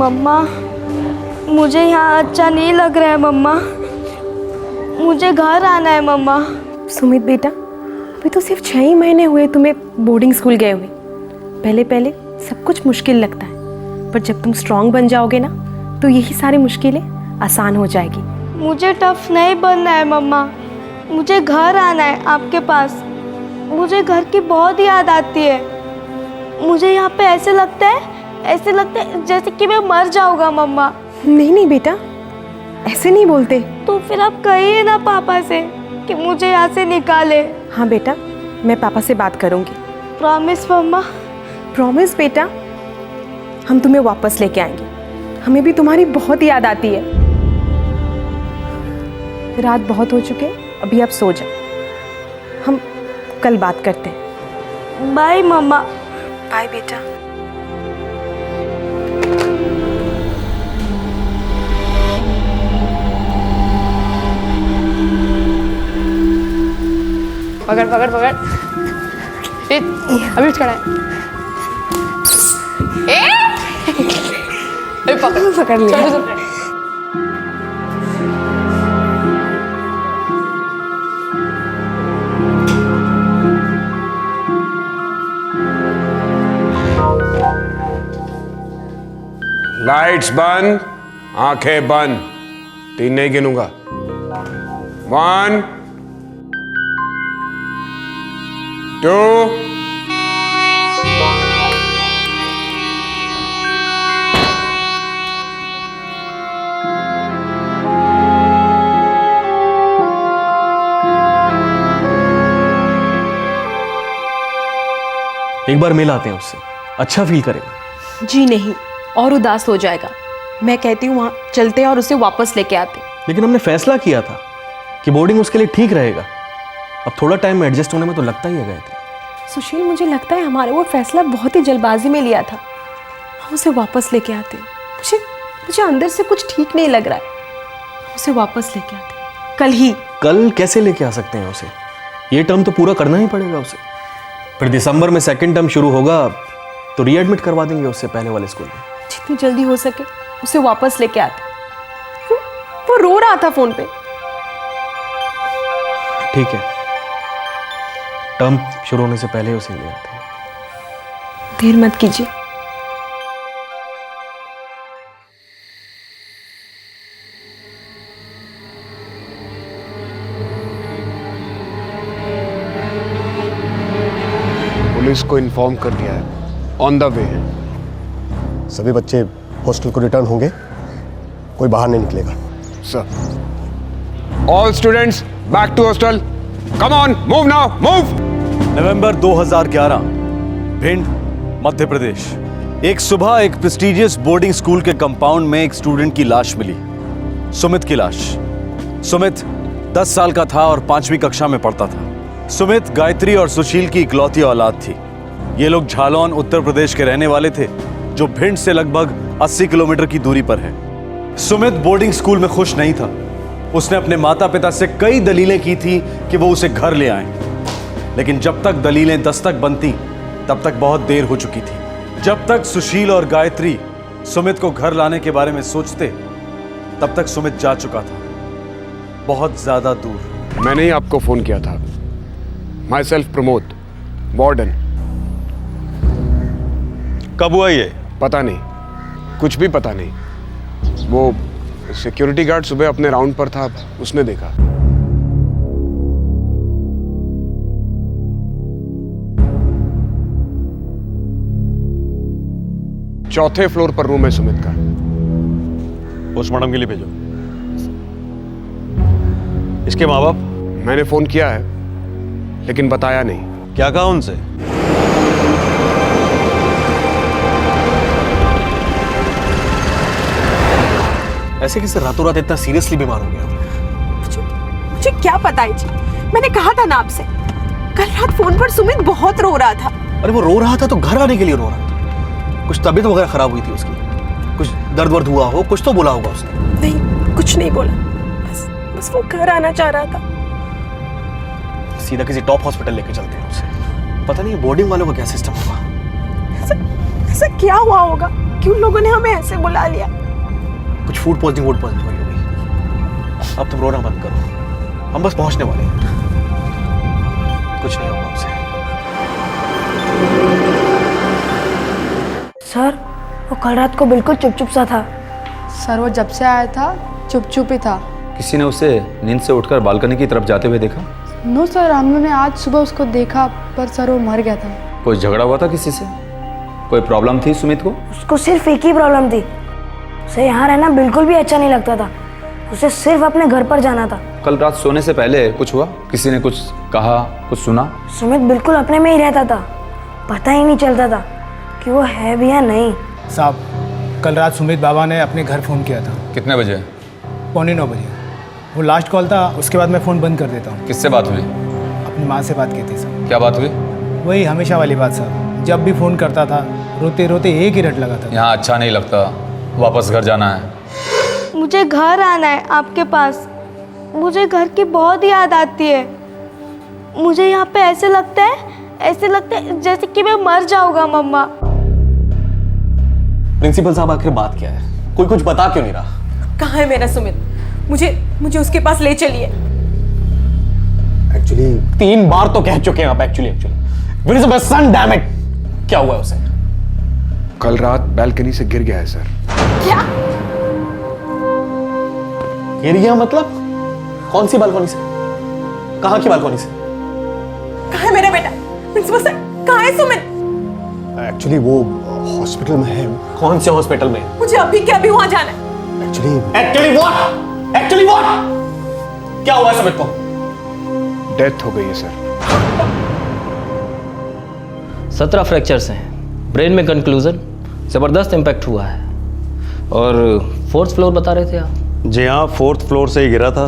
मम्मा, मुझे यहाँ अच्छा नहीं लग रहा है मम्मा, मुझे घर आना है मम्मा। सुमित बेटा, अभी तो सिर्फ 6 ही महीने हुए तुम्हें बोर्डिंग स्कूल गए हुए। पहले पहले सब कुछ मुश्किल लगता है, पर जब तुम स्ट्रांग बन जाओगे ना तो यही सारी मुश्किलें आसान हो जाएगी। मुझे टफ नहीं बनना है मम्मा, मुझे घर आना है आपके पास। मुझे घर की बहुत याद आती है। मुझे यहाँ पे ऐसे लगता है जैसे कि मैं मर जाऊँगा मम्मा। नहीं नहीं बेटा, ऐसे नहीं बोलते। तो फिर आप कहिए ना पापा से कि मुझे यहाँ से निकाले। हाँ बेटा, मैं पापा से बात करूँगी। प्रॉमिस मम्मा? प्रॉमिस बेटा, हम तुम्हें वापस लेके आएंगे। हमें भी तुम्हारी बहुत याद आती है। रात बहुत हो चुके, अभी आप सो जाओ, हम कल बात करते हैं। बाय मम्मा। बाय बेटा। पकड़ पकड़ पकड़, अभी खड़ा है। पकड़ लिया। लाइट्स बंद, आंखें बंद। 3 नहीं गिनूंगा। 1 2 एक बार मिल आते हैं उससे, अच्छा फील करेगा। जी नहीं, और उदास हो जाएगा। मैं कहती हूँ वहाँ चलते हैं और उसे वापस लेके आते। लेकिन हमने फैसला किया था कि बोर्डिंग उसके लिए ठीक रहेगा। अब थोड़ा टाइम में एडजस्ट होने में तो लगता ही है गायत्री। सुशील, मुझे लगता है हमारा वो फैसला बहुत ही जल्दबाजी में लिया था। हम उसे वापस लेके आते। मुझे अंदर से कुछ ठीक नहीं लग रहा है। हम उसे वापस लेके आते कल ही। कल कैसे लेके आ सकते हैं उसे? ये टर्म तो पूरा करना ही पड़ेगा उसे। फिर दिसंबर में 2nd टर्म शुरू होगा तो रीएडमिट करवा देंगे उससे पहले वाले स्कूल में। जितनी जल्दी हो सके उसे वापस लेके आते। वो रो रहा था फोन पे। ठीक है, टर्म शुरू होने से पहले उसे ले आते हैं। देर मत कीजिए। पुलिस को इन्फॉर्म कर दिया है, ऑन द वे है। सभी बच्चे हॉस्टल को रिटर्न होंगे, कोई बाहर नहीं निकलेगा। Sir, all students back to hostel. Come on, move now, move. November 2011, Bhind, Madhya Pradesh. एक सुबह एक प्रेस्टिजियस बोर्डिंग स्कूल के कंपाउंड में एक स्टूडेंट की लाश मिली, सुमित की लाश। सुमित 10 साल का था और 5वीं कक्षा में पढ़ता था। सुमित गायत्री और सुशील की इकलौती औलाद थी। ये लोग झालौन, उत्तर प्रदेश के रहने वाले थे, जो भिंड से लगभग 80 किलोमीटर की दूरी पर है। सुमित बोर्डिंग स्कूल में खुश नहीं था। उसने अपने माता पिता से कई दलीलें की थी कि वो उसे घर ले आएं, लेकिन जब तक दलीलें दस्तक बनती तब तक बहुत देर हो चुकी थी। जब तक सुशील और गायत्री सुमित को घर लाने के बारे में सोचते, तब तक सुमित जा चुका था, बहुत ज्यादा दूर। मैंने ही आपको फोन किया था। My self Pramod, warden. कब हुआ ये? पता नहीं, कुछ भी पता नहीं। वो सिक्योरिटी गार्ड सुबह अपने राउंड पर था, उसने देखा। चौथे फ्लोर पर रूम है सुमित का। पोस्टमार्टम के लिए भेजो। इसके माँ बाप? मैंने फोन किया है लेकिन बताया नहीं। क्या कहा उनसे? ऐसे किसी रातों रात इतना सीरियसली बीमार हो गया? मुझे क्या पता है जी, मैंने कहा था ना आपसे। कल रात फोन पर सुमित बहुत रो रहा था। अरे वो रो रहा था तो घर आने के लिए रो रहा था। कुछ तबीयत वगैरह खराब हुई थी उसकी? कुछ दर्द वर्द हुआ हो, कुछ तो बोला होगा उसने। नहीं, कुछ नहीं बोला, बस वो घर आना चाह रहा था। सीधा किसी टॉप हॉस्पिटल लेके चलते हैं उसे। पता नहीं बोर्डिंग वालों का क्या सिस्टम होगा। ऐसा क्या हुआ होगा? क्यों लोगों ने हमें ऐसे बुला लिया? कुछ फूड पॉइजनिंग हुई होगी। अब तुम रोना बंद करो, हम बस पहुंचने वाले हैं। कुछ नहीं होगा हमसे। सर वो कल रात को बिल्कुल चुप सा था। सर वो जब से आया था चुप ही था। किसी ने उसे नींद से उठकर बालकनी की तरफ जाते हुए देखा? नो सर, हम लोगों ने आज सुबह उसको देखा, पर सर वो मर गया था। कोई झगड़ा हुआ था किसी से? कोई प्रॉब्लम थी सुमित को? उसको सिर्फ एक ही प्रॉब्लम थी, उसे यहाँ रहना बिल्कुल भी अच्छा नहीं लगता था। उसे सिर्फ अपने घर पर जाना था। कल रात सोने से पहले कुछ हुआ? किसी ने कुछ कहा, कुछ सुना? सुमित बिल्कुल अपने में ही रहता था, पता ही नहीं चलता था कि वो है भी या नहीं। साहब, कल रात सुमित बाबा ने अपने घर फ़ोन किया था। कितने बजे? 9:15 बजे। वो लास्ट कॉल था, उसके बाद मैं फ़ोन बंद कर देता हूँ। किससे बात हुई? अपनी माँ से बात की थी साहब। क्या बात हुई? वही हमेशा वाली बात साहब, जब भी फ़ोन करता था रोते रोते एक ही रट लगा था। यहाँ अच्छा नहीं लगता, वापस घर जाना है। मुझे घर आना है आपके पास। मुझे घर की बहुत याद आती है। मुझे यहाँ पे ऐसे लगता है जैसे कि मैं मर जाऊंगा मम्मा। प्रिंसिपल साहब आखिर बात क्या है? कोई कुछ बता क्यों नहीं रहा? कहाँ है मेरा सुमित? मुझे उसके पास ले चलिए। एक्चुअली 3 बार तो कह चुके हैं आप। Actually Where is my son, damn it? क्या हुआ है उसे? कल रात बालकनी से गिर गया है सर। क्या? गिर गया मतलब? कौन सी बालकनी से? कहाँ की बालकनी से? कहाँ है मेरा बेटा? प्रिंसिपल सर, कहाँ है सुमित? एक्चुअली वो हॉस्पिटल में है। कौन से हॉस्पिटल में? मुझे अभी के अभी वहां जाना है। Actually what? क्या हुआ है सुमित को? डेथ हो गई है सर। 17 फ्रैक्चर्स हैं, ब्रेन में कंक्लूजन, ज़बरदस्त इम्पैक्ट हुआ है। और 4th फ्लोर बता रहे थे आप? जी हाँ, 4th फ्लोर से ही गिरा था।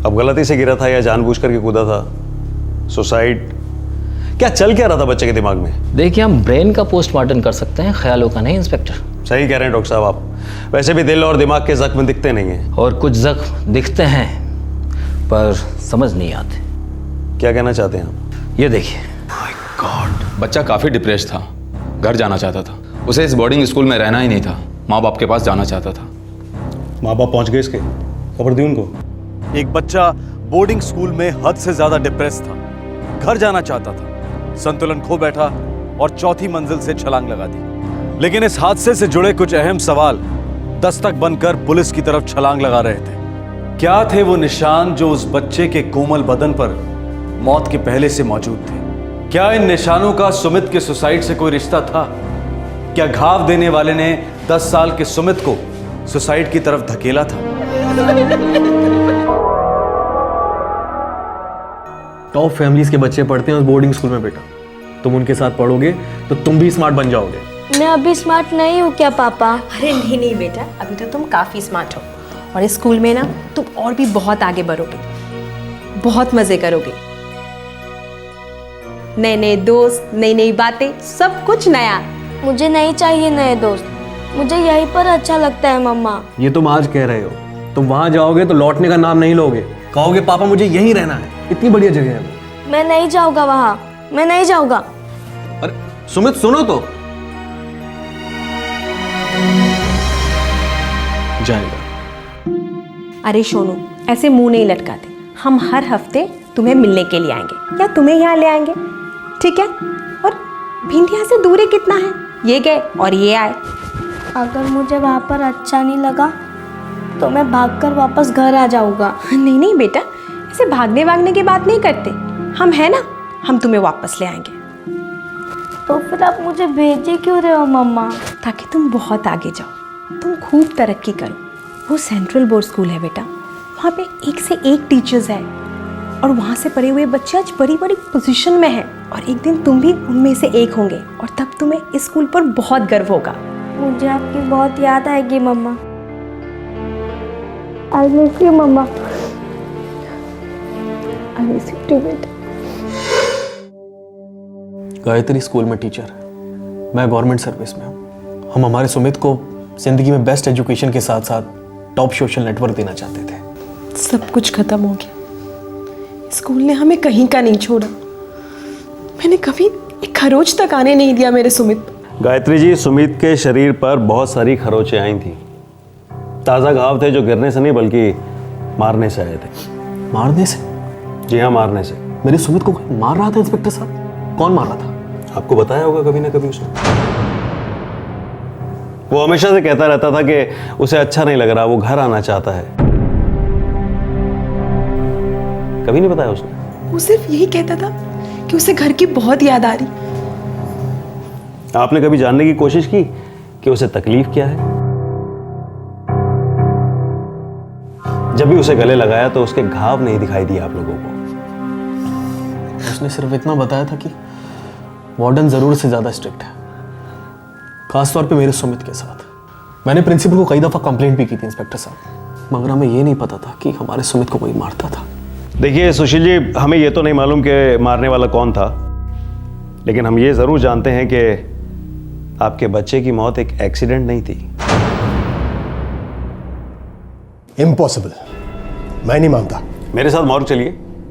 अब गलती से गिरा था या जानबूझ करके कूदा था? सुसाइड? क्या चल क्या रहा था बच्चे के दिमाग में? देखिए, हम ब्रेन का पोस्टमार्टम कर सकते हैं, ख्यालों का नहीं इंस्पेक्टर। सही कह रहे हैं डॉक्टर साहब आप। वैसे भी दिल और दिमाग के जख्म दिखते नहीं हैं। और कुछ जख्म दिखते हैं पर समझ नहीं आते। क्या कहना चाहते हैं आप? ये देखिए। गॉड, बच्चा काफ़ी डिप्रेस था, घर जाना चाहता था। उसे इस बोर्डिंग स्कूल में रहना ही नहीं था, माँ बाप के पास जाना चाहता था। माँ बाप पहुंच गए इसके? खबर दी उनको? एक बच्चा बोर्डिंग स्कूल में हद से ज्यादा डिप्रेस था, घर जाना चाहता था, संतुलन खो बैठा और 4थी मंजिल से छलांग लगा दी। लेकिन इस हादसे से जुड़े कुछ अहम सवाल दस्तक बनकर पुलिस की तरफ छलांग लगा रहे थे। क्या थे वो निशान जो उस बच्चे के कोमल बदन पर मौत के पहले से मौजूद थे? क्या इन निशानों का सुमित के सुसाइड से कोई रिश्ता था? क्या घाव देने वाले ने 10 साल के सुमित को सुसाइड की तरफ धकेला था? टॉप फैमिलीज के बच्चे पढ़ते हैं उस बोर्डिंग स्कूल में बेटा। तुम उनके साथ पढ़ोगे तो तुम भी स्मार्ट बन जाओगे। मैं अभी स्मार्ट नहीं हूँ क्या पापा? अरे नहीं बेटा, अभी तो तुम काफी स्मार्ट हो और इस स्कूल में ना तुम और भी बहुत आगे बढ़ोगे, बहुत मजे करोगे। नए नए दोस्त, नई नई बातें, सब कुछ नया। मुझे नहीं चाहिए नए दोस्त, मुझे यहीं पर अच्छा लगता है मम्मा। ये तुम आज कह रहे हो, तुम वहां जाओगे तो लौटने का नाम नहीं लोगे। कहोगे पापा मुझे यहीं रहना है, इतनी बढ़िया जगह है वो। मैं नहीं जाऊंगा वहाँ, मैं नहीं जाऊंगा। अरे सुमित सुनो तो। जाएगा। अरे सोनू, ऐसे मुंह नहीं लटकाते। हम हर हफ्ते तुम्हें मिलने के लिए आएंगे या तुम्हें यहाँ ले आएंगे, ठीक है? और भिंडिया से दूरी कितना है? ये गए और ये आए। अगर मुझे वहाँ पर अच्छा नहीं लगा तो मैं भागकर वापस घर आ जाऊंगा। नहीं नहीं बेटा, ऐसे भागने की बात नहीं करते। हम है ना, हम तुम्हें वापस ले आएंगे। तो फिर आप मुझे भेजे क्यों रहे हो मम्मा? ताकि तुम बहुत आगे जाओ, तुम खूब तरक्की करो। वो सेंट्रल बोर्ड स्कूल है बेटा, वहाँ पे एक से एक टीचर्स है और वहाँ से पढ़े हुए बच्चे आज बड़ी बड़ी पोजीशन में हैं और एक दिन तुम भी उनमें से एक होंगे और तब तुम्हें इस स्कूल पर बहुत गर्व होगा। मुझे आपकी बहुत याद आएगी मम्मा। आई मिस यू मम्मा। आई मिस यू टू बेटा। गायत्री स्कूल में टीचर है, मैं गवर्नमेंट सर्विस में हूँ। हम हमारे सुमित को जिंदगी में बेस्ट एजुकेशन के साथ साथ टॉप सोशल नेटवर्क देना चाहते थे। सब कुछ खत्म हो गया। स्कूल ने हमें कहीं का नहीं छोड़ा। मैंने कभी एक खरोच तक आने नहीं दिया मेरे सुमित। गायत्री जी, सुमित के शरीर पर बहुत सारी खरोचें आई थी। ताज़ा घाव थे जो गिरने से नहीं बल्कि मारने से आए थे। मारने से? जी हाँ, मारने से। मेरे सुमित को कोई मार रहा था इंस्पेक्टर साहब? कौन मार रहा था? आपको बताया होगा कभी ना कभी उसने। वो हमेशा से कहता रहता था कि उसे अच्छा नहीं लग रहा, वो घर आना चाहता है। कभी नहीं बताया उसने? वो सिर्फ यही कहता था कि उसे घर की बहुत याद आ रही। आपने कभी जानने की कोशिश की कि उसे तकलीफ क्या है? जब भी उसे गले लगाया तो उसके घाव नहीं दिखाई दिए आप लोगों को। उसने सिर्फ इतना बताया था कि वार्डन जरूर से ज्यादा स्ट्रिक्ट है, खासतौर पे मेरे सुमित के साथ। मैंने प्रिंसिपल को कई दफा कंप्लेंट भी की थी इंस्पेक्टर साहब, मगर हमें ये नहीं पता था कि हमारे सुमित को कोई मारता था। देखिए सुशील जी, हमें ये तो नहीं मालूम कि मारने वाला कौन था, लेकिन हम ये जरूर जानते हैं कि आपके बच्चे की मौत एक एक्सीडेंट नहीं थी। इम्पॉसिबल, मैं नहीं मानता। मेरे साथ मॉर्ग चलिए,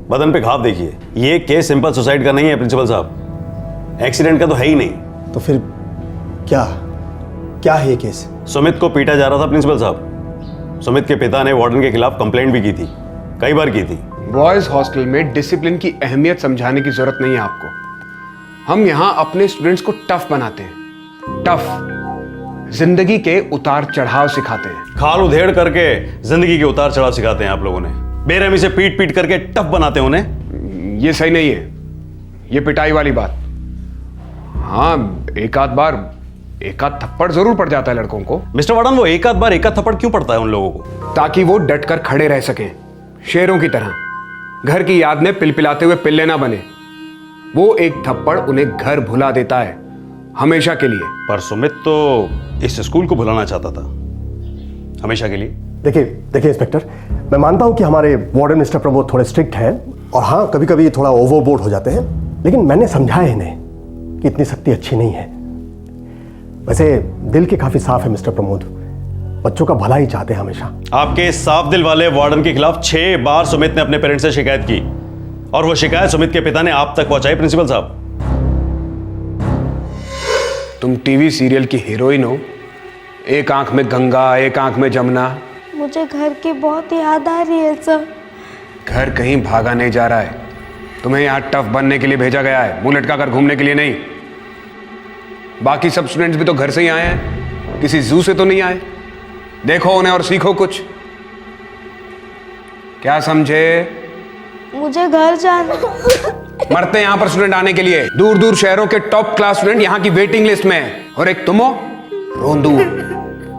बदन पे घाव देखिए। ये केस सिंपल सुसाइड का नहीं है प्रिंसिपल साहब, एक्सीडेंट का तो है ही नहीं। तो फिर क्या क्या है ये केस? सुमित को पीटा जा रहा था प्रिंसिपल साहब। सुमित के पिता ने वार्डन के खिलाफ कंप्लेंट भी की थी, कई बार की थी। बॉयज हॉस्टल में डिसिप्लिन की अहमियत समझाने की जरूरत नहीं है आपको। हम यहाँ अपने स्टूडेंट्स को टफ बनाते हैं, टफ, जिंदगी के उतार चढ़ाव सिखाते हैं। खाल उधेड़ करके जिंदगी के उतार चढ़ाव सिखाते हैं आप लोगों ने। बेरहमी से पीट पीट करके टफ बनाते हैं उन्हें। ये सही नहीं है, ये पिटाई वाली बात। हाँ, एक आध थप्पड़ जरूर पड़ जाता है लड़कों को। मिस्टर वार्डन, वो एक आध थप्पड़ क्यों पड़ता है उन लोगों को? ताकि वो डट कर खड़े रह सकें, शेरों की तरह। घर की याद में पिलपिलाते हुए पिल्ले ना बने। वो एक थप्पड़ उन्हें घर भुला देता है, हमेशा के लिए। पर सुमित तो इस स्कूल को भुलाना चाहता था, हमेशा के लिए। देखिए इंस्पेक्टर, मैं मानता हूं कि हमारे वार्डन मिस्टर प्रमोद थोड़े स्ट्रिक्ट हैं और हाँ, कभी कभी थोड़ा ओवरबोर्ड हो जाते हैं, लेकिन मैंने समझाया इन्हें कि इतनी सख्ती अच्छी नहीं है। वैसे दिल के काफी साफ है मिस्टर प्रमोद, बच्चों का भला ही चाहते हैं हमेशा। आपके साफ दिल वाले वार्डन के खिलाफ 6 बार सुमित ने अपने पेरेंट्स से शिकायत की और वो शिकायत सुमित के पिता ने आप तक पहुंचाई प्रिंसिपल साहब। तुम टीवी सीरियल की हीरोइन हो, एक आंख में गंगा एक आंख में जमुना। मुझे घर की बहुत याद आ रही है सर। घर कहीं भागा नहीं जा रहा है, तुम्हें यहाँ टफ बनने के लिए भेजा गया है, मुंह लटका कर घूमने के लिए नहीं। बाकी सब स्टूडेंट्स भी तो घर से ही आए हैं, किसी जू से तो नहीं आए। देखो उन्हें और सीखो कुछ। क्या समझे? मुझे घर जाना। मरते हैं यहाँ पर स्टूडेंट आने के लिए। दूर दूर शहरों के टॉप क्लास स्टूडेंट यहाँ की वेटिंग लिस्ट में है, और एक तुम हो, रोंदू,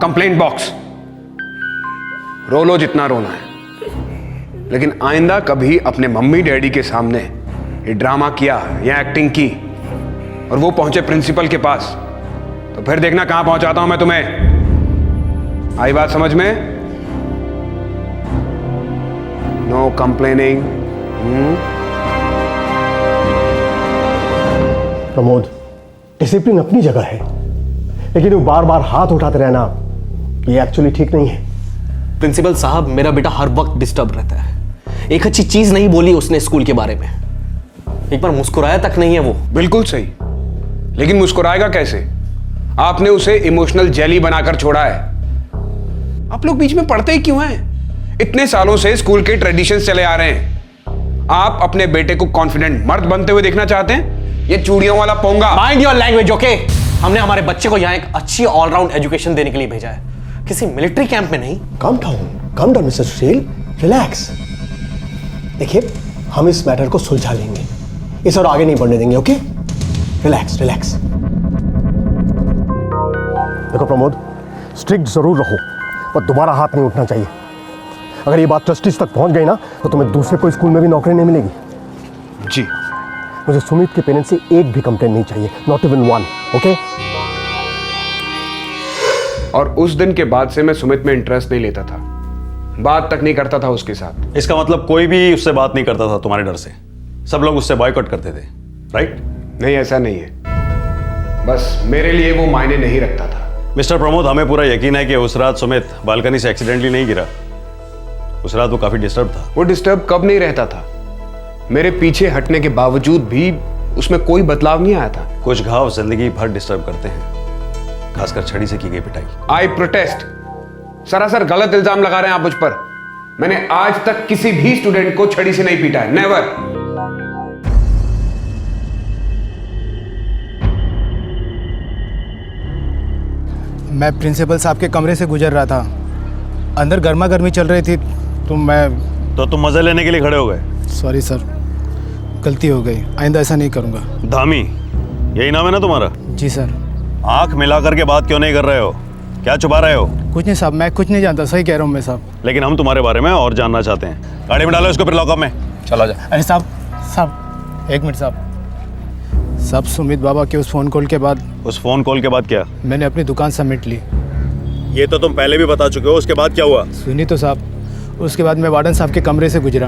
कंप्लेंट बॉक्स। रो लो जितना रोना है, लेकिन आइंदा कभी अपने मम्मी डैडी के सामने ये ड्रामा किया या एक्टिंग की और वो पहुंचे प्रिंसिपल के पास, तो फिर देखना कहां पहुंचाता हूं मैं तुम्हें। आई बात समझ में? No complaining. प्रमोद, डिसिप्लिन अपनी जगह है, लेकिन वो बार बार हाथ उठाते रहना ये एक्चुअली ठीक नहीं है। प्रिंसिपल साहब, मेरा बेटा हर वक्त डिस्टर्ब रहता है। एक अच्छी चीज नहीं बोली उसने स्कूल के बारे में, एक बार मुस्कुराया तक नहीं है वो। बिल्कुल सही, लेकिन मुस्कुराएगा कैसे? आपने उसे इमोशनल जेली बनाकर छोड़ा है। आप लोग बीच में पढ़ते ही क्यों हैं? इतने सालों से स्कूल के ट्रेडिशंस चले आ रहे हैं। आप अपने बेटे को कॉन्फिडेंट मर्द बनते हुए देखना चाहते हैं? ये चूड़ियों वाला पोंगा। Mind your language, okay? हमने हमारे बच्चे को यहाँ एक अच्छी ऑलराउंड एजुकेशन देने के लिए भेजा है, किसी मिलिट्री कैंप में नहीं। काम डाउन मिस्टर सुशील, रिलैक्स। देखिए, हम इस मैटर को सुलझा लेंगे, इस और आगे नहीं बढ़ने देंगे, ओके? Relax relax. देखो प्रमोद, स्ट्रिक्ट जरूर रहो, पर दोबारा हाथ नहीं उठना चाहिए। अगर ये बात ट्रस्टीज तक पहुंच गई ना, तो तुम्हें दूसरे कोई स्कूल में भी नौकरी नहीं मिलेगी। जी। मुझे सुमित के पेरेंट्स से एक भी कंप्लेंट नहीं चाहिए, नॉट इवन वन, ओके? और उस दिन के बाद से मैं सुमित में इंटरेस्ट नहीं लेता था, बात तक नहीं करता था उसके साथ। इसका मतलब कोई भी उससे बात नहीं करता था तुम्हारे डर से? सब लोग उससे बॉयकॉट करते थे, राइट? नहीं, ऐसा नहीं है, बस मेरे लिए वो मायने नहीं रखता था। मिस्टर प्रमोद, हमें पूरा यकीन है कि उस रात सुमित बालकनी से एक्सीडेंटली नहीं गिरा। उस रात वो काफी डिस्टर्ब था। वो डिस्टर्ब कब नहीं रहता था? मेरे पीछे हटने के बावजूद भी उसमें कोई बदलाव नहीं आया था। कुछ घाव जिंदगी भर डिस्टर्ब करते हैं, खासकर छड़ी से की गई पिटाई। आई प्रोटेस्ट। सरासर गलत इल्जाम लगा रहे हैं आप मुझ पर। मैंने आज तक किसी भी स्टूडेंट को छड़ी से नहीं पीटा है, नेवर। मैं प्रिंसिपल साहब के कमरे से गुजर रहा था, अंदर गर्मा गर्मी चल रही थी तो तुम मजे लेने के लिए खड़े हो गए? सॉरी सर, गलती हो गई, आइंदा ऐसा नहीं करूँगा। धामी, यही नाम है ना तुम्हारा? जी सर। आंख मिला करके बात क्यों नहीं कर रहे हो? क्या छुपा रहे हो? कुछ नहीं साहब, मैं कुछ नहीं जानता, सही कह रहा हूँ मैं साहब। लेकिन हम तुम्हारे बारे में और जानना चाहते हैं। गाड़ी में डालो इसको, फिर लॉकअप में चला जा। अरे साहब एक मिनट साहब, सुमित बाबा के उस फ़ोन कॉल के बाद। उस फोन कॉल के बाद क्या? मैंने अपनी दुकान समेट ली। ये तो तुम पहले भी बता चुके हो, उसके बाद क्या हुआ? सुनी तो साहब, उसके बाद मैं वार्डन साहब के कमरे से गुजरा।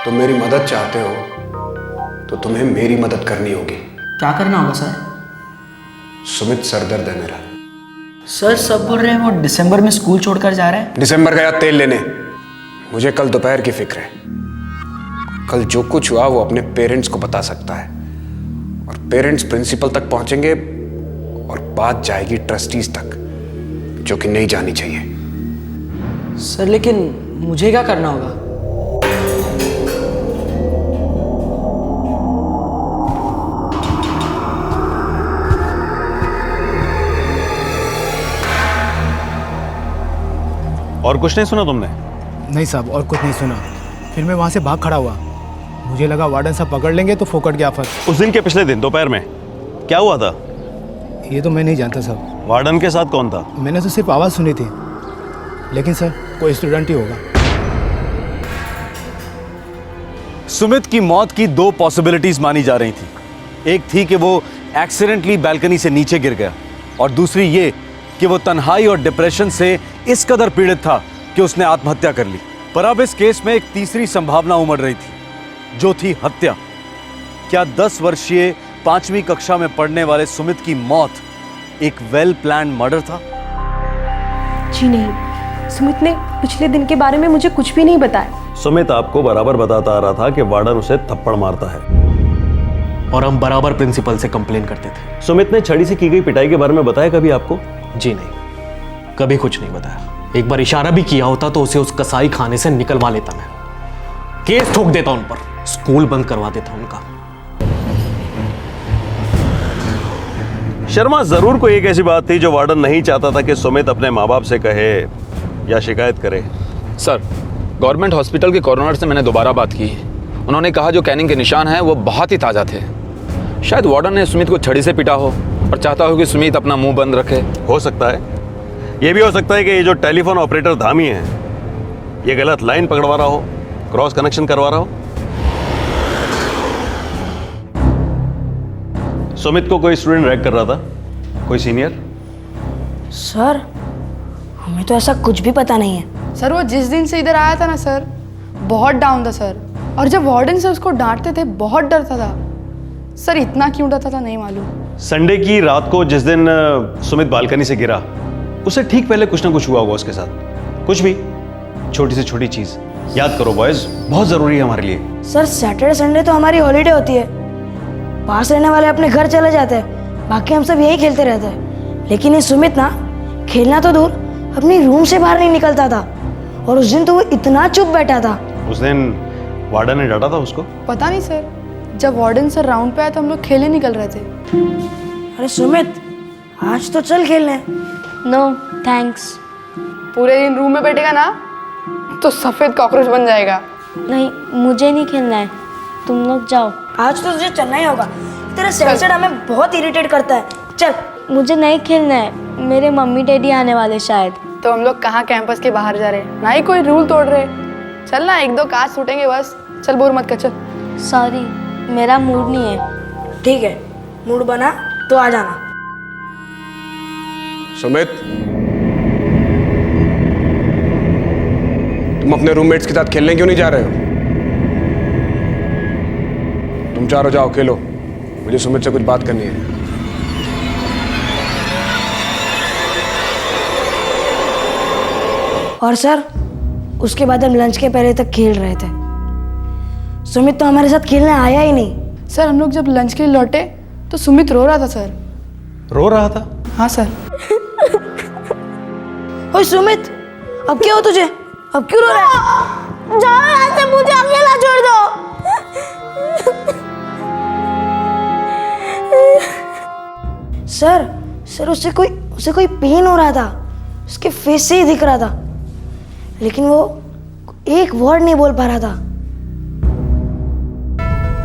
तुम मेरी मदद चाहते हो तो तुम्हें मेरी मदद करनी होगी। क्या करना होगा सर? सुमित सरदर्द है मेरा। सर सब बोल रहे हैं वो दिसंबर में स्कूल छोड़कर जा रहे हैं। दिसंबर गया तेल लेने। मुझे कल दोपहर की फिक्र है। कल जो कुछ हुआ वो अपने पेरेंट्स को बता सकता है, और पेरेंट्स प्रिंसिपल तक पहुंचेंगे और बात जाएगी ट्रस्टीज तक, जो कि नहीं जानी चाहिए। सर लेकिन मुझे क्या करना होगा? और कुछ नहीं सुना तुमने? नहीं साहब, और कुछ नहीं सुना। फिर मैं वहाँ से भाग खड़ा हुआ, मुझे लगा वार्डन साहब पकड़ लेंगे तो फोकट गया आफत। उस दिन के पिछले दिन दोपहर में क्या हुआ था? ये तो मैं नहीं जानता साहब। वार्डन के साथ कौन था? मैंने तो सिर्फ आवाज़ सुनी थी, लेकिन सर कोई स्टूडेंट ही होगा। सुमित की मौत की दो पॉसिबिलिटीज मानी जा रही थी। एक थी कि वो एक्सीडेंटली बैल्कनी से नीचे गिर गया, और दूसरी ये कि वो तन्हाई और डिप्रेशन से इस कदर पीड़ित था कि उसने आत्महत्या कर ली। पर अब इस केस में एक तीसरी संभावना उमड़ रही थी, जो थी हत्या। क्या 10 वर्षीय 5वीं कक्षा में पढ़ने वाले सुमित की मौत एक वेल प्लान्ड मर्डर था? जी नहीं, सुमित ने पिछले दिन के बारे में मुझे कुछ भी नहीं बताया। सुमित आपको बराबर बताता आ रहा था कि वार्डन उसे थप्पड़ मारता है, और हम बराबर प्रिंसिपल से कंप्लेन करते थे। सुमित ने छड़ी से की गई पिटाई के बारे में बताया कभी आपको? जी नहीं, कभी कुछ नहीं बताया। एक बार इशारा भी किया होता तो उसे उस कसाई खाने से निकलवा लेता मैं, केस ठोक देता उन पर, स्कूल बंद करवा देता उनका। शर्मा, जरूर कोई एक ऐसी बात थी जो वार्डन नहीं चाहता था कि सुमित अपने माँ बाप से कहे या शिकायत करे। सर, गवर्नमेंट हॉस्पिटल के कॉर्नर से मैंने दोबारा बात की। उन्होंने कहा जो कैनिंग के निशान हैं वो बहुत ही ताज़ा थे। शायद वार्डन ने सुमित को छड़ी से पीटा हो और चाहता हो कि सुमित अपना मुंह बंद रखे। हो सकता है। यह भी हो सकता है कि ये जो टेलीफोन ऑपरेटर धामी है, ये गलत लाइन पकड़वा रहा हो, क्रॉस कनेक्शन करवा रहा हो। सुमित को कोई स्टूडेंट रैग कर रहा था, कोई सीनियर? सर हमें तो ऐसा कुछ भी पता नहीं है। सर वो जिस दिन से इधर आया था ना सर, बहुत डाउन था सर, और जब वार्डन से उसको डांटते थे बहुत डरता था सर। इतना क्यों डरता था नहीं मालूम। संडे की रात को जिस दिन सुमित बालकनी से गिरा, उससे ठीक पहले कुछ ना कुछ हुआ होगा उसके साथ। कुछ भी, छोटी से छोटी चीज याद करो बॉयज, बहुत जरूरी है हमारे लिए। सर सैटरडे संडे तो हमारी हॉलीडे होती है, पास रहने वाले अपने घर चले जाते हैं, बाकी हम सब यही खेलते रहते हैं। लेकिन ये सुमित ना, खेलना तो दूर, अपनी रूम से बाहर नहीं निकलता था। और उस दिन तो वो इतना चुप बैठा था। उस दिन वार्डन ने डांटा था उसको? पता नहीं सर, जब वार्डन सर राउंड पे आया तो हम लोग खेले निकल रहे थे। अरे सुमित, आज तो चल खेलने। No thanks. पूरे दिन रूम में बैठेगा ना तो सफेद कॉकरोच बन जाएगा। नहीं, मुझे नहीं खेलना है, तुम लोग जाओ। आज तो तुझे चलना ही होगा, तेरा सेंसर हमें बहुत इरिटेट करता है। चल। मुझे नहीं खेलना है, मेरे मम्मी डैडी आने वाले शायद। तो हम लोग कहाँ कैंपस के बाहर जा रहे हैं, ना ही कोई रूल तोड़ रहे। चल ना, 1-2 काज छूटेंगे बस। चल बोर मत कर, चल। सॉरी, मेरा मूड नहीं है। ठीक है, मूड बना तो आ जाना। सुमित, तुम अपने रूममेट्स के साथ खेलने क्यों नहीं जा रहे हो? तुम चारों जाओ खेलो, मुझे सुमित से कुछ बात करनी है। और सर उसके बाद हम लंच के पहले तक खेल रहे थे। सुमित तो हमारे साथ खेलने आया ही नहीं। सर हम लोग जब लंच के लिए लौटे तो सुमित रो रहा था सर। रो रहा था? हाँ सर। ओए सुमित, अब क्या हो तुझे? अब क्यों रो रहा है? जाओ यहाँ से, मुझे अकेला छोड़ दो। सर उससे कोई पेन हो रहा था, उसके फेस से ही दिख रहा था, लेकिन वो एक वर्ड नहीं बोल पा रहा था।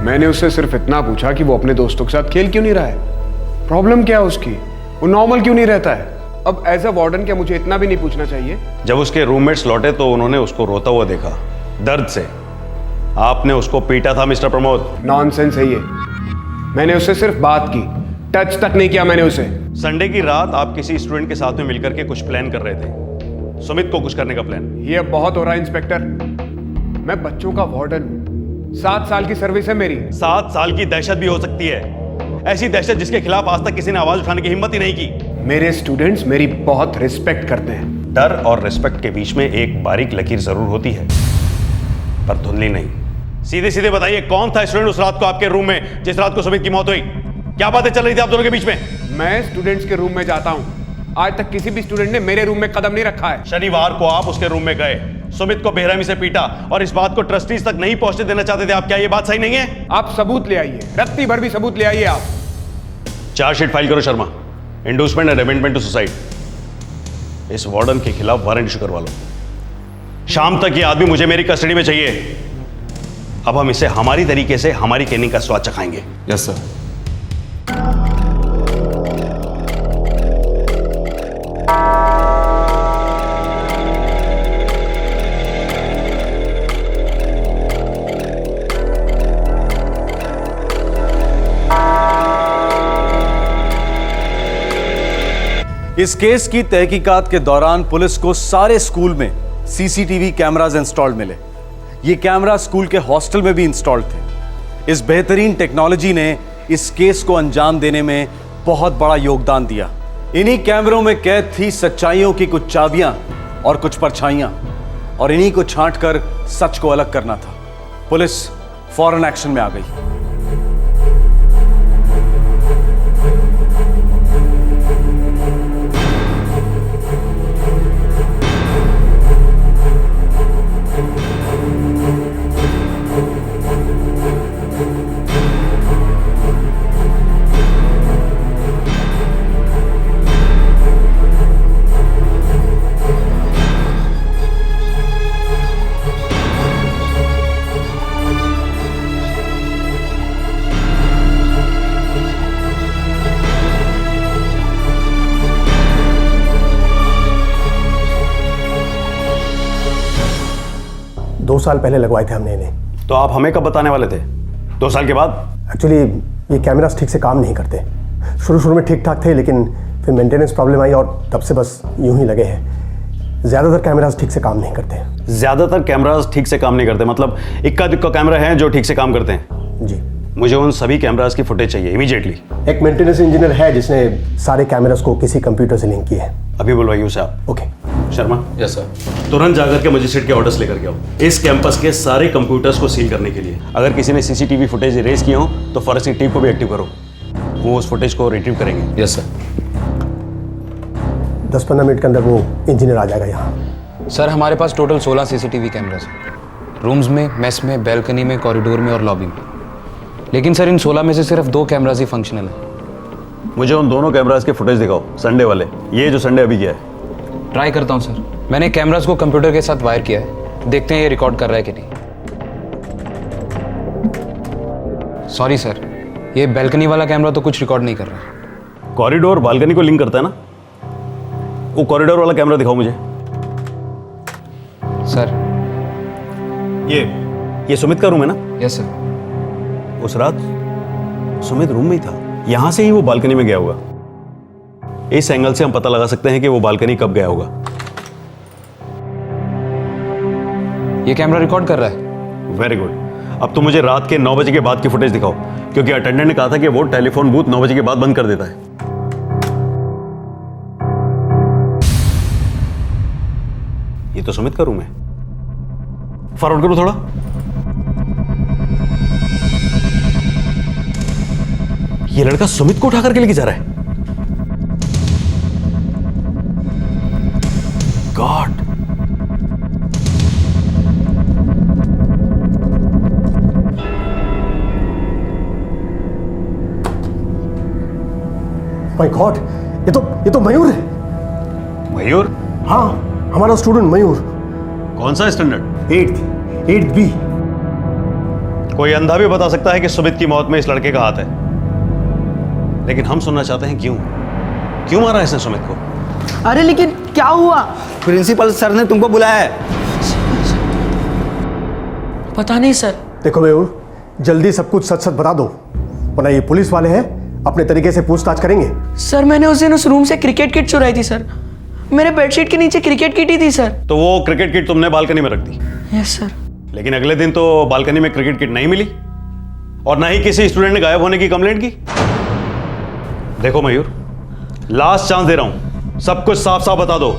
मैंने उससे सिर्फ इतना पूछा कि वो अपने दोस्तों के साथ खेल क्यों नहीं रहा है, प्रॉब्लम क्या है उसकी, वो नॉर्मल क्यों नहीं रहता है। अब एज अ वार्डन क्या मुझे इतना भी नहीं पूछना चाहिए? जब उसके रूममेट्स लौटे तो उन्होंने उसको रोता हुआ देखा, दर्द से। आपने उसको पीटा था मिस्टर प्रमोद। नॉनसेंस है ये, मैंने उससे सिर्फ बात की, टच तक नहीं किया मैंने उसे। संडे की रात आप किसी स्टूडेंट के साथ में मिलकर के कुछ प्लान कर रहे थे, सुमित को कुछ करने का प्लान। ये अब बहुत हो रहा है इंस्पेक्टर, मैं बच्चों का वार्डन हूं, 7 साल की सर्विस है मेरी। 7 साल की दहशत भी हो सकती है, ऐसी दहशत जिसके खिलाफ आज तक किसी ने आवाज उठाने की हिम्मत ही नहीं की। मेरे स्टूडेंट्स मेरी बहुत रिस्पेक्ट करते हैं। डर और रिस्पेक्ट के बीच में एक बारीक लकीर जरूर होती है, पर धुंधली नहीं। सीधे सीधे बताइए, कौन था स्टूडेंट उस रात को आपके रूम में जिस रात को सुमित की मौत हुई? क्या बातें चल रही थी आप दोनों के बीच में? मैं स्टूडेंट्स के रूम में जाता हूं, आज तक किसी भी स्टूडेंट ने मेरे रूम में कदम नहीं रखा है। शनिवार को आप उसके रूम में गए, सुमित को बेरहमी से पीटा और इस बात को ट्रस्टीज तक नहीं पहुंचने देना चाहते थे आप। क्या ये बात सही नहीं है? आप सबूत ले आइए, रत्ती भर भी सबूत ले आइए। आप चार्जशीट फाइल करो Sharma, endorsement and amendment to suicide. इस वार्डन के खिलाफ वारंट इशू करवा लो। शाम तक ये आदमी मुझे मेरी कस्टडी में चाहिए। अब हम इसे हमारी तरीके से हमारी कैनिंग का स्वाद चखाएंगे। Yes sir. इस केस की तहकीकात के दौरान पुलिस को सारे स्कूल में सीसीटीवी कैमरास इंस्टॉल्ड मिले। ये कैमरा स्कूल के हॉस्टल में भी इंस्टॉल्ड थे। इस बेहतरीन टेक्नोलॉजी ने इस केस को अंजाम देने में बहुत बड़ा योगदान दिया। इन्हीं कैमरों में कैद थी सच्चाइयों की कुछ चाबियां और कुछ परछाइयां, और इन्हीं को छांटकर सच को अलग करना था। पुलिस फौरन एक्शन में आ गई। दो साल पहले लगवाए थे हमने इन्हें। तो आप हमें कब बताने वाले थे? 2 साल के बाद? एक्चुअली ये कैमरास ठीक से काम नहीं करते। शुरू में ठीक ठाक थे, लेकिन फिर मेंटेनेंस प्रॉब्लम आई और तब से बस यूं ही लगे हैं। ज़्यादातर कैमरास ठीक से काम नहीं करते। ज्यादातर कैमरास ठीक से काम नहीं करते मतलब इक्का दुक्का कैमरा है जो ठीक से काम करते हैं? जी। मुझे उन सभी कैमरास की फुटेज चाहिए इमीडिएटली। एक मेंटेनेंस इंजीनियर है जिसने सारे कैमरास को किसी कंप्यूटर से लिंक किया है। अभी बुलवाइए उसे आप। ओके। शर्मा। Yes sir. तुरंत जाकर के मजिस्ट्रेट के ऑर्डर्स लेकर के आओ इस कैंपस के सारे कंप्यूटर्स को सील करने के लिए। अगर किसी ने सीसीटीवी फुटेज इरेज किए हो तो फॉरेंसिक टीम को भी एक्टिव करो, वो उस फुटेज को रिट्रीव करेंगे। Yes sir. 10-15 मिनट के अंदर वो इंजीनियर आ जाएगा यहाँ। सर हमारे पास टोटल 16 सीसीटीवी कैमरास हैं, रूम्स में, मेस में, बैल्कनी में, कॉरिडोर में और लॉबी में। लेकिन सर इन 16 में से सिर्फ 2 कैमरास ही फंक्शनल है। मुझे उन दोनों कैमरास के फुटेज दिखाओ, संडे वाले, ये जो संडे अभी किया है। ट्राई करता हूँ सर। मैंने कैमरास को कंप्यूटर के साथ वायर किया है, देखते हैं ये रिकॉर्ड कर रहा है कि नहीं। सॉरी सर, ये बैल्कनी वाला कैमरा तो कुछ रिकॉर्ड नहीं कर रहा। कॉरिडोर बालकनी को लिंक करता है ना, वो कॉरिडोर वाला कैमरा दिखाओ मुझे। सर ये सुमित का रूम है ना? Yes sir. उस रात सुमित रूम में ही था, यहां से ही वो बालकनी में गया होगा। इस एंगल से हम पता लगा सकते हैं कि वो बालकनी कब गया होगा। ये कैमरा रिकॉर्ड कर रहा है। Very good. अब तो मुझे रात के 9 बजे के बाद की फुटेज दिखाओ, क्योंकि अटेंडेंट ने कहा था कि वो टेलीफोन बूथ 9 बजे के बाद बंद कर देता है। ये तो सुमित का रूम है। फॉरवर्ड करो थोड़ा। ये लड़का सुमित को उठा करके लेके जा रहा है। गॉड। माय गॉड, ये तो मयूर है। मयूर? हाँ, हमारा स्टूडेंट मयूर। कौन सा स्टैंडर्ड? 8th B. कोई अंधा भी बता सकता है कि सुमित की मौत में इस लड़के का हाथ है, लेकिन हम सुनना चाहते हैं क्यों मारा इसने सुमित को? अरे लेकिन क्या हुआ? प्रिंसिपल सर ने तुमको बुलाया है। पता नहीं सर। देखो मयूर, जल्दी सब कुछ सच बता दो, वरना ये पुलिस वाले हैं, अपने तरीके से पूछताछ करेंगे। सर मैंने उस दिन उस रूम से क्रिकेट किट चुराई थी सर। मेरे बेडशीट के नीचे क्रिकेट किट ही थी सर। तो वो क्रिकेट किट तुमने बालकनी में रख दी? Yes sir. लेकिन अगले दिन तो बालकनी में क्रिकेट किट नहीं मिली और ना ही किसी स्टूडेंट ने गायब होने की कंप्लेंट की। देखो मयूर, लास्ट चांस दे रहा हूं, सब कुछ साफ साफ बता दो,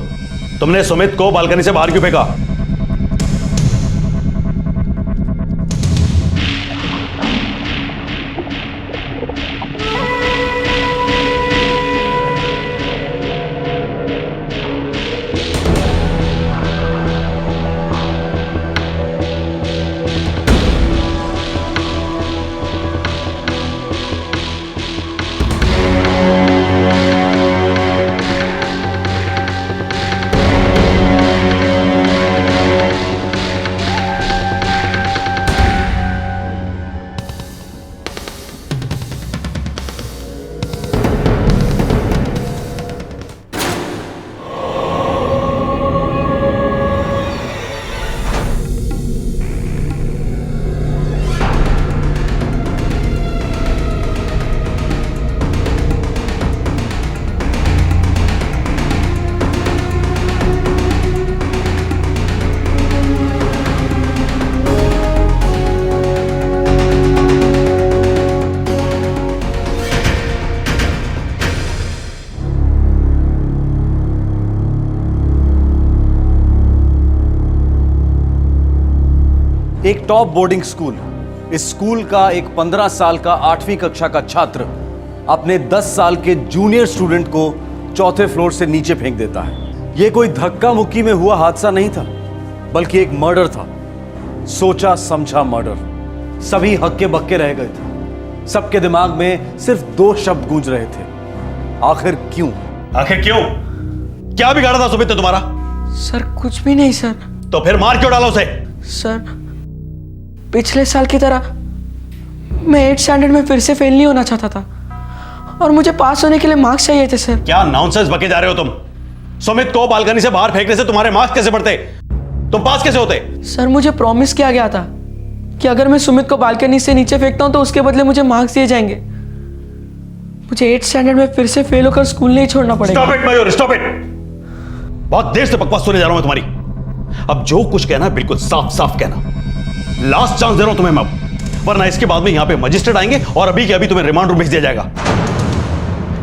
तुमने सुमित को बालकनी से बाहर क्यों फेंका? एक टॉप बोर्डिंग स्कूल, इस स्कूल का एक 15 साल का 8वीं कक्षा का छात्र अपने 10 साल के जूनियर स्टूडेंट को चौथे फ्लोर से नीचे फेंक देता है। यह कोई धक्का मुक्की में हुआ हादसा नहीं था, बल्कि एक मर्डर था, सोचा समझा मर्डर। सभी हक्के बक्के रह गए थे, सबके दिमाग में सिर्फ 2 शब्द गूंज रहे थे, आखिर क्यों? आखिर क्यों? क्या बिगाड़ा था सुमित ने तुम्हारा? सर कुछ भी नहीं सर। तो फिर मार क्यों डाला उसे? सर पिछले साल की तरह मैं 8th स्टैंडर्ड में फिर से फेल नहीं होना चाहता था और मुझे पास होने के लिए मार्क्स चाहिए थे सर। क्या नॉनसेंस बके जा रहे हो तुम? सुमित को बालकनी से बाहर फेंकने से तुम्हारे मार्क्स कैसे बढ़ते? तुम पास कैसे होते? सर मुझे प्रॉमिस किया गया था कि अगर मैं सुमित को बालकनी से नीचे फेंकता हूं तो उसके बदले मुझे मार्क्स दिए जाएंगे। मुझे 8th स्टैंडर्ड में फिर से फेल होकर स्कूल नहीं छोड़ना पड़ेगा। Stop it Mayur, stop it. बहुत देर से बकवास सुने जा रहा हूं मैं तुम्हारी। अब जो कुछ कहना है बिल्कुल साफ साफ कहना। लास्ट चांस दे रहा हूं तुम्हें मैं, वरना इसके बाद में यहां पे मजिस्ट्रेट आएंगे और अभी के अभी तुम्हें रिमांड रूम भेज दिया जाएगा।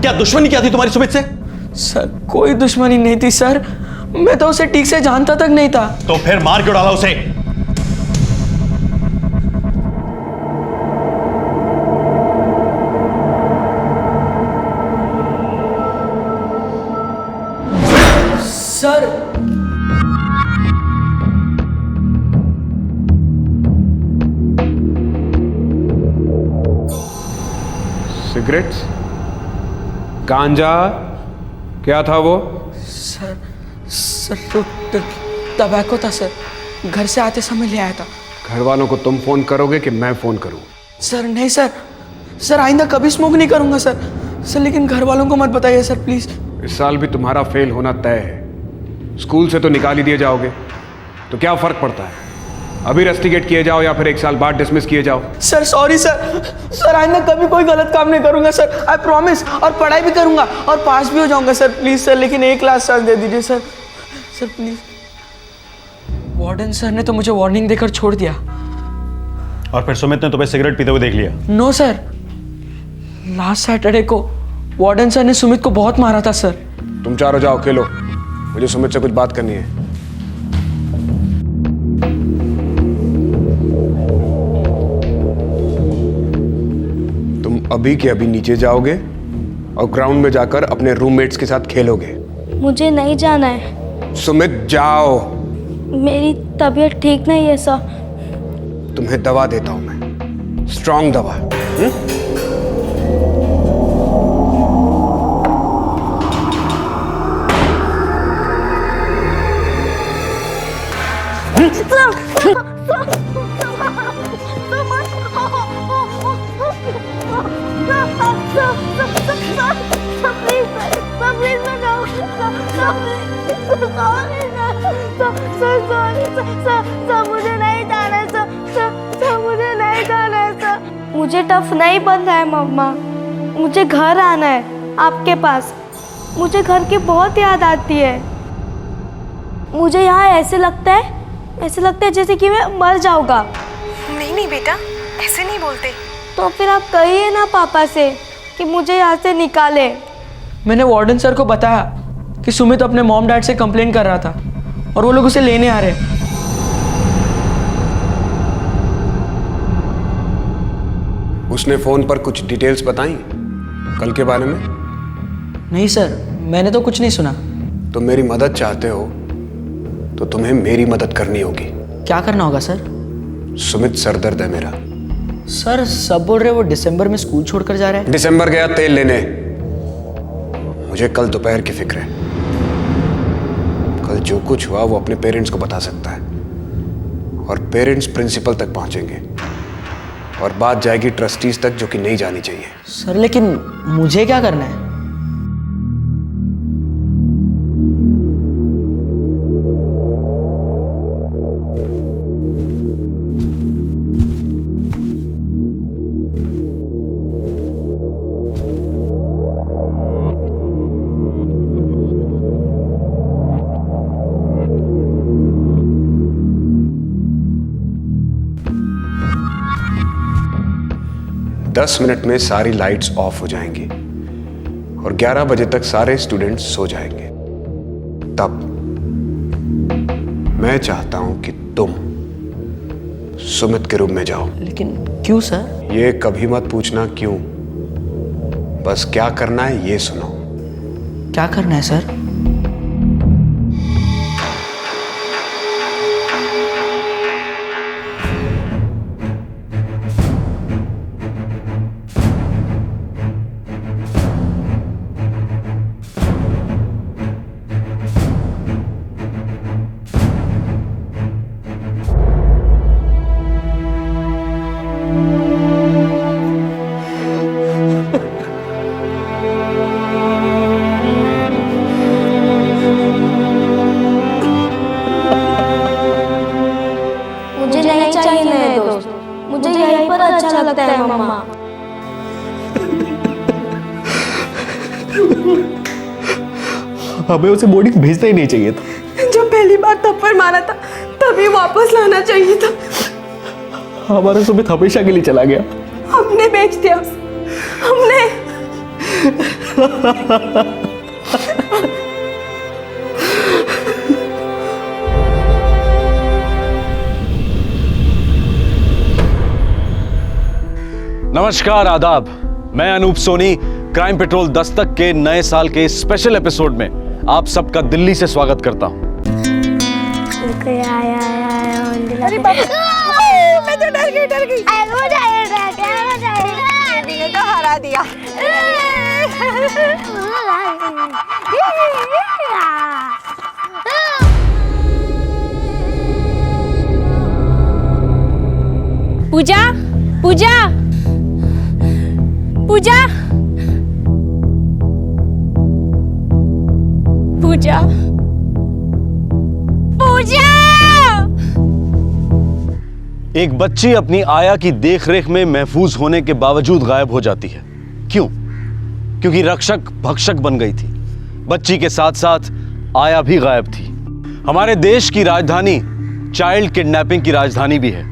क्या दुश्मनी क्या थी तुम्हारी सुमित से? सर कोई दुश्मनी नहीं थी सर, मैं तो उसे ठीक से जानता तक नहीं था। तो फिर मार क्यों डाला उसे? सर सिगरेट्स, गांजा, क्या था वो? सर तो टबैको था सर, घर से आते समय ले आया था। घर वालों को तुम फोन करोगे कि मैं फोन करूं? सर नहीं सर आइंदा कभी स्मोक नहीं करूंगा सर लेकिन घर वालों को मत बताइए सर प्लीज। इस साल भी तुम्हारा फेल होना तय है। स्कूल से तो निकाल ही दिए जाओगे, तो क्या फर्क पड़ता है? अभी रस्टिकेट किए जाओ या फिर 1 साल बाद डिसमिस किए जाओ। सर सॉरी सर आइंदा कभी कोई गलत काम नहीं करूंगा सर, आई प्रॉमिस। और पढ़ाई भी करूंगा और पास भी हो जाऊंगा सर, प्लीज सर, लेकिन 1 लास्ट चांस दे दीजिए सर प्लीज। वार्डन सर ने तो मुझे वार्निंग देकर छोड़ दिया। और फिर सुमित ने तुम्हें सिगरेट पीते हुए देख लिया? नो सर, लास्ट सैटरडे को वार्डन सर ने सुमित को बहुत मारा था सर। तुम चारों जाओ, खेलो, मुझे सुमित से कुछ बात करनी है। अभी के अभी नीचे जाओगे और ग्राउंड में जाकर अपने रूममेट्स के साथ खेलोगे। मुझे नहीं जाना है। सुमित जाओ। मेरी तबीयत ठीक नहीं है सर। तुम्हें दवा देता हूं मैं, स्ट्रॉन्ग दवा। मुझे नहीं जाना है सर, मुझे नहीं जाना है सर। मुझे टफ नहीं बनना है मम्मा, मुझे घर आना है आपके पास। मुझे घर की बहुत याद आती है। मुझे यहाँ ऐसे लगता है जैसे कि मैं मर जाऊंगा। नहीं नहीं बेटा, ऐसे नहीं बोलते। तो फिर आप कहिए ना पापा से कि मुझे यहाँ से निकाले। मैंने वार्डन सर को बताया कि सुमित अपने मॉम डैड से कंप्लेंट कर रहा था और वो लोग उसे लेने आ रहे हैं। उसने फोन पर कुछ डिटेल्स बताई कल के बारे में? नहीं सर, मैंने तो कुछ नहीं सुना। तो मेरी मदद चाहते हो तो तुम्हें मेरी मदद करनी होगी। क्या करना होगा सर? सुमित सरदर्द है मेरा। सर सब बोल रहे वो दिसंबर में स्कूल छोड़कर जा रहा है। दिसंबर गया तेल लेने। मुझे कल दोपहर की फिक्र है। कल जो कुछ हुआ वो अपने पेरेंट्स को बता सकता है और पेरेंट्स प्रिंसिपल तक पहुंचेंगे और बात जाएगी ट्रस्टीज तक, जो कि नहीं जानी चाहिए। सर लेकिन मुझे क्या करना है? दस मिनट में सारी लाइट्स ऑफ हो जाएंगी और 11 बजे तक सारे स्टूडेंट्स सो जाएंगे। तब मैं चाहता हूं कि तुम सुमित के रूम में जाओ। लेकिन क्यों सर? ये कभी मत पूछना क्यों, बस क्या करना है ये सुनो। क्या करना है सर? मुझे नहीं चाहिए नए दोस्त, मुझे यहीं पर अच्छा लगता है मम्मा। हमें उसे बोर्डिंग भेजना ही नहीं चाहिए था। जब पहली बार थप्पड़ मारा था तभी वापस लाना चाहिए था। हमारा सुमित हमेशा के लिए चला गया। हमने बेच दिया उसे, हमने। नमस्कार, आदाब। मैं अनूप सोनी क्राइम पेट्रोल दस्तक के नए साल के स्पेशल एपिसोड में आप सबका दिल्ली से स्वागत करता हूं। अरे मैं तो डर गई। दीदी ने तो हरा दिया। पूजा, पूजा, पूजा, पूजा, पूजा। एक बच्ची अपनी आया की देखरेख में महफूज होने के बावजूद गायब हो जाती है। क्यों? क्योंकि रक्षक भक्षक बन गई थी। बच्ची के साथ साथ आया भी गायब थी। हमारे देश की राजधानी चाइल्ड किडनैपिंग की राजधानी भी है।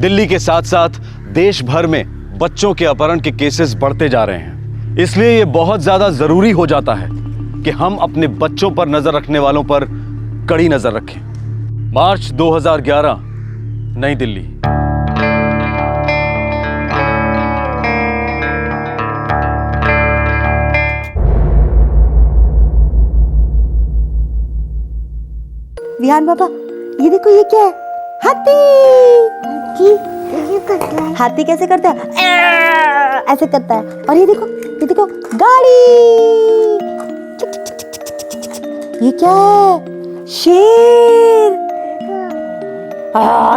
दिल्ली के साथ साथ देश भर में बच्चों के अपहरण के केसेस बढ़ते जा रहे हैं। इसलिए यह बहुत ज्यादा जरूरी हो जाता है कि हम अपने बच्चों पर नजर रखने वालों पर कड़ी नजर रखें। मार्च 2011, नई दिल्ली। विहान बाबा, ये देखो ये क्या है? हाथी। हाथी कैसे करता है? ऐसे करता है। और ये देखो गाड़ी। ये क्या है? शेर।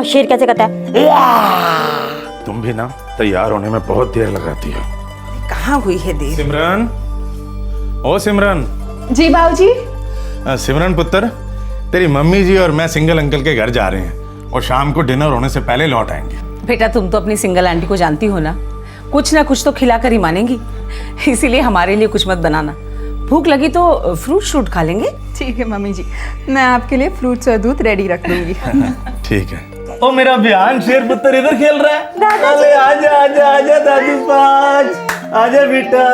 शेर कैसे करता है? तुम भी ना तैयार होने में बहुत देर लगाती हो। कहाँ हुई है देर? सिमरन, ओ सिमरन। जी बाबूजी। सिमरन पुत्र, तेरी मम्मी जी और मैं सिंगल अंकल के घर जा रहे हैं और शाम को डिनर होने से पहले लौट आएंगे। बेटा तुम तो अपनी सिंगल आंटी को जानती हो ना, कुछ ना कुछ तो खिला कर ही मानेंगी, इसीलिए हमारे लिए कुछ मत बनाना। भूख लगी तो फ्रूट शूट खा लेंगे। ठीक है मम्मी जी, मैं आपके लिए फ्रूट्स और दूध रेडी रख दूंगी। ठीक है। ओ मेरा बिहान शेर पुत्र इधर खेल रहा है। अरे आजा आजा आजा दादू पाँच, आजा बेटा।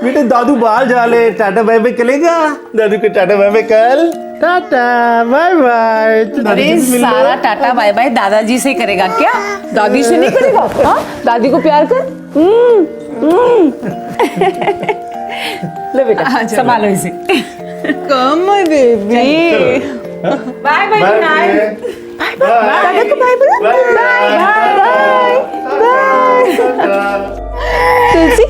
बेटे दादू बाहर जा ले, टाटा बाय बाय करेगा। दादू को टाटा बाय बाय कर। Tata bye bye. अरे सारा टाटा बाय बाय दादाजी से करेगा क्या? दादी से नहीं करेगा? हाँ, दादी को प्यार कर। ले बेटा संभालो इसे। Come my baby. Bye bye good night. दादा को बाय बोलो। बाय तुलसी,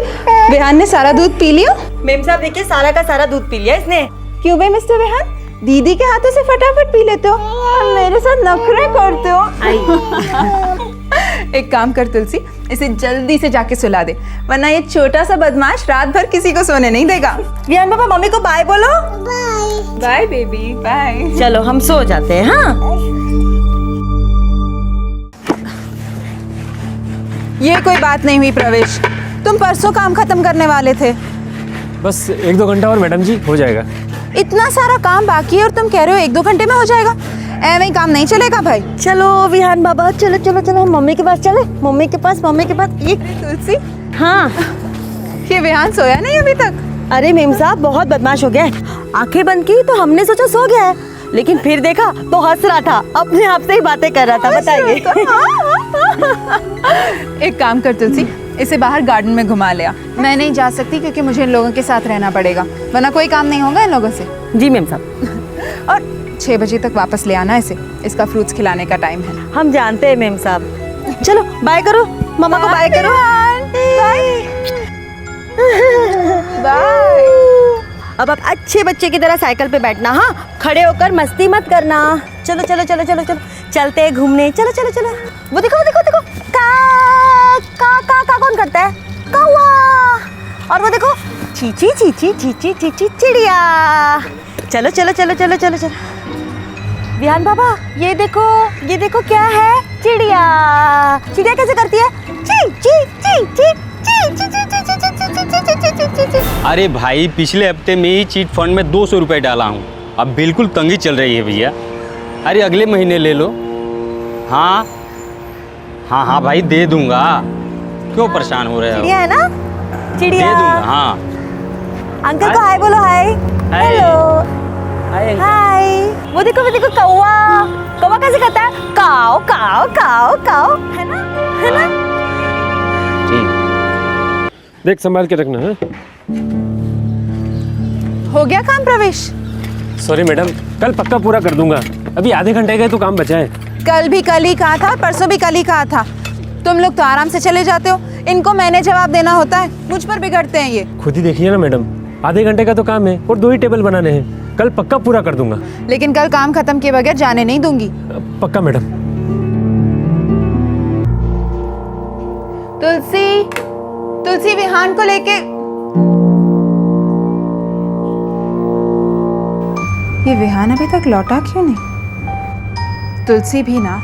विहान ने सारा दूध पी लिया? मेम साहब देखिए, सारा का सारा दूध पी लिया इसने। क्यों बे मिस्टर विहान, दीदी के हाथों से फटाफट पी लेते हो और मेरे साथ नखरे करते हो। एक काम कर तुलसी, इसे जल्दी से जाके सुला दे, वरना ये छोटा सा बदमाश रात भर किसी को सोने नहीं देगा। विहान बाबा मम्मी को बाय बोलो। Bye baby bye. चलो हम सो जाते हैं। हाँ, ये कोई बात नहीं हुई प्रवेश, तुम परसों काम खत्म करने वाले थे। बस 1-2 घंटा और मैडम जी हो जाएगा। इतना सारा काम बाकी है और तुम कह रहे हो 1-2 घंटे में हो जाएगा? ऐਵੇਂ ही काम नहीं चलेगा भाई। चलो विहान बाबा, चलो चलो चलो हम मम्मी के पास चले। मम्मी के पास ये तुलसी। हाँ, ये विहान सोया नहीं अभी तक? अरे मेम साहब बहुत बदमाश हो गया है। आंखें बंद की तो हमने सोचा सो गया है, लेकिन फिर देखा तो हंस रहा था, अपने आप से ही बातें कर रहा था। बताइए। एक काम कर तुलसी, इसे बाहर गार्डन में घुमा लिया। मैं नहीं जा सकती क्योंकि मुझे इन लोगों के साथ रहना पड़ेगा, वरना कोई काम नहीं होगा इन लोगों से। जी मेम साहब। और 6 बजे तक वापस ले आना इसे, इसका फ्रूट्स खिलाने का टाइम है। हम जानते हैं मेम साहब। चलो बाय करो, मम्मा को बाय करो। बाय। अब आप अच्छे बच्चे की तरह साइकिल पे बैठना। हाँ, खड़े होकर मस्ती मत करना। चलो चलो चलो चलो चलो चलते हैं घूमने। चलो चलो चलो। वो देखो देखो देखो, का कौन करता है? कौवा। और वो देखो चीची चीची चीची चीची चिड़िया। चलो चलो चलो चलो चलो चलो। विहान बाबा ये देखो क्या है? चिड़िया। चिड़िया कैसे करती है? ची ची ची ची ची ची ची ची ची ची ची ची। अरे भाई पिछले हफ्ते में ही चीट फंड में 200 रुपये डाला हूँ, अब बिल्कुल तंगी चल रही है भैया। अरे अगले महीने ले लो। हाँ हाँ हाँ भाई दे दूंगा, क्यों परेशान हो रहे हो? चिड़िया है ना? चिड़िया दे दूंगा। हाँ अंकल को हाय बोलो। हाय। हेलो। हाय। वो देखो कौवा कैसे करता है? काओ काओ काओ काओ। है ना? है ना? देख संभाल के रखना है। हो गया काम प्रवेश? सॉरी मैडम, कल पक्का पूरा कर दूंगा। अभी आधे घंटे का तो काम बचा है। कल भी कल ही कहा था, परसों भी कल ही कहा था। तुम लोग तो आराम से चले जाते हो, इनको मैंने जवाब देना होता है, मुझ पर बिगड़ते हैं ये। खुद ही देखिए ना मैडम, आधे घंटे का तो काम है और 2 ही टेबल बनाने हैं। कल पक्का पूरा कर दूंगा। लेकिन कल काम खत्म किए बगैर जाने नहीं दूंगी। पक्का मैडम। तुलसी विहान को लेके। ये विहान अभी तक लौटा क्यों नहीं? तुलसी भी ना।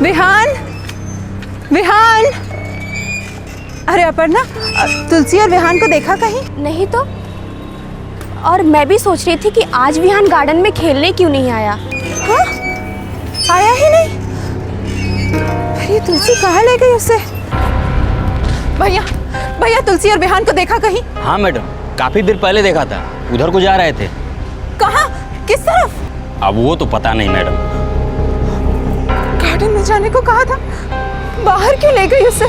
विहान। अरे अपर्णा, तुलसी और विहान को देखा कहीं? नहीं तो। और मैं भी सोच रही थी कि आज विहान गार्डन में खेलने क्यों नहीं आया। हाँ? आया ही नहीं। अरे तुलसी कहाँ ले गई उसे? भैया तुलसी और विहान को देखा कहीं? हाँ मैडम, काफी देर पहले देखा था, उधर को जा रहे थे। कहाँ? किस तरफ? अब वो तो पता नहीं मैडम। गार्डन में जाने को कहा था, बाहर क्यों ले गई उसे?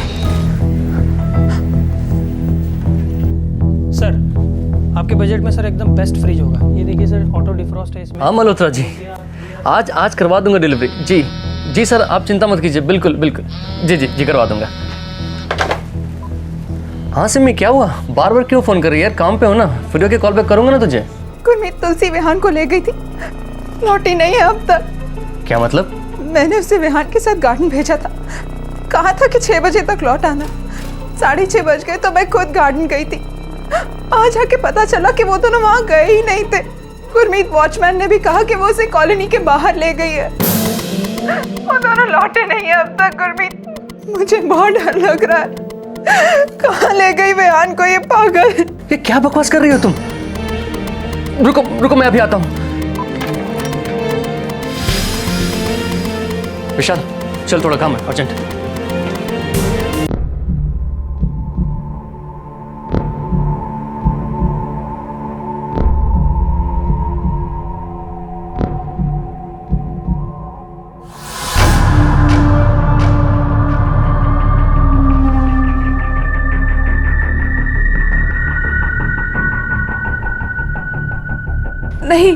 सर आपके बजट में सर एकदम बेस्ट फ्रिज होगा। ये देखिए सर, ऑटो डिफ्रॉस्ट है इसमें। हाँ मल्होत्रा जी, आज करवा दूंगा डिलीवरी। जी जी सर, आप चिंता मत कीजिए, बिल्कुल बिल्कुल। जी जी जी करवा दूंगा। हाँ सिमी, क्या हुआ? बार बार क्यों फ़ोन कर रही है यार? काम पे हो ना, वीडियो के कॉल बैक करूंगा ना तुझे। गुरमीत तुलसी विहान को ले गई थी, लौटी नहीं है अब तक। क्या मतलब? मैंने उसे विहान के साथ गार्डन भेजा था, कहा था कि 6 बजे तक लौट आना। 6:30 बज गए तो मैं खुद गार्डन गई थी। आज आके पता चला कि वो दोनों वहाँ गए ही नहीं थे। गुरमीत वॉचमैन ने भी कहा कि वो उसे कॉलोनी के बाहर ले गई है। वो दोनों लौटे नहीं है अब तक। गुरमीत, मुझे बहुत डर लग रहा है। कहाँ ले गई विहान को ये पागल? ये क्या बकवास कर रही हो तुम? रुको रुको, मैं अभी आता हूँ। विशाल चल, थोड़ा काम है अर्जेंट। नहीं,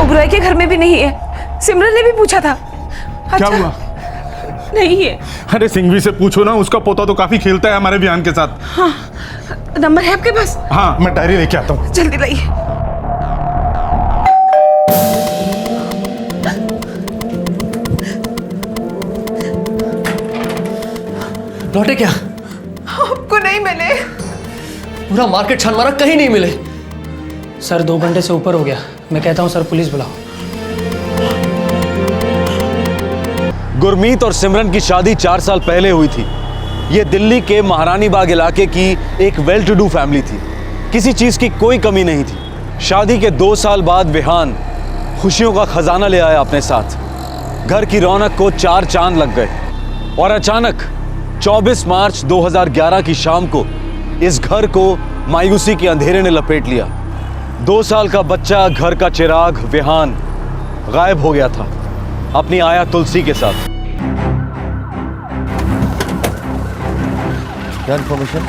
उबराय के घर में भी नहीं है। सिमरन ने भी पूछा था। क्या हुआ? नहीं है। अरे सिंघवी से पूछो ना, उसका पोता तो काफी खेलता है हमारे विहान के साथ। हाँ, नंबर है आपके पास? हाँ, मैं डायरी लेके आता हूँ। जल्दी लाइए। लौटे क्या? आपको नहीं मिले? पूरा मार्केट छान मारा, कहीं नहीं मिले। सर 2 घंटे से ऊपर हो गया। मैं कहता हूँ सर पुलिस बुलाओ। गुरमीत और सिमरन की शादी 4 साल पहले हुई थी। ये दिल्ली के महारानी बाग इलाके की एक वेल टू डू फैमिली थी। किसी चीज की कोई कमी नहीं थी। शादी के 2 साल बाद विहान खुशियों का खजाना ले आया अपने साथ। घर की रौनक को 4 चांद लग गए और अचानक 24 मार्च 2011 की शाम को इस घर को मायूसी के अंधेरे ने लपेट लिया। 2 साल का बच्चा, घर का चिराग विहान, गायब हो गया था अपनी आया तुलसी के साथ। क्या इन्फॉर्मेशन?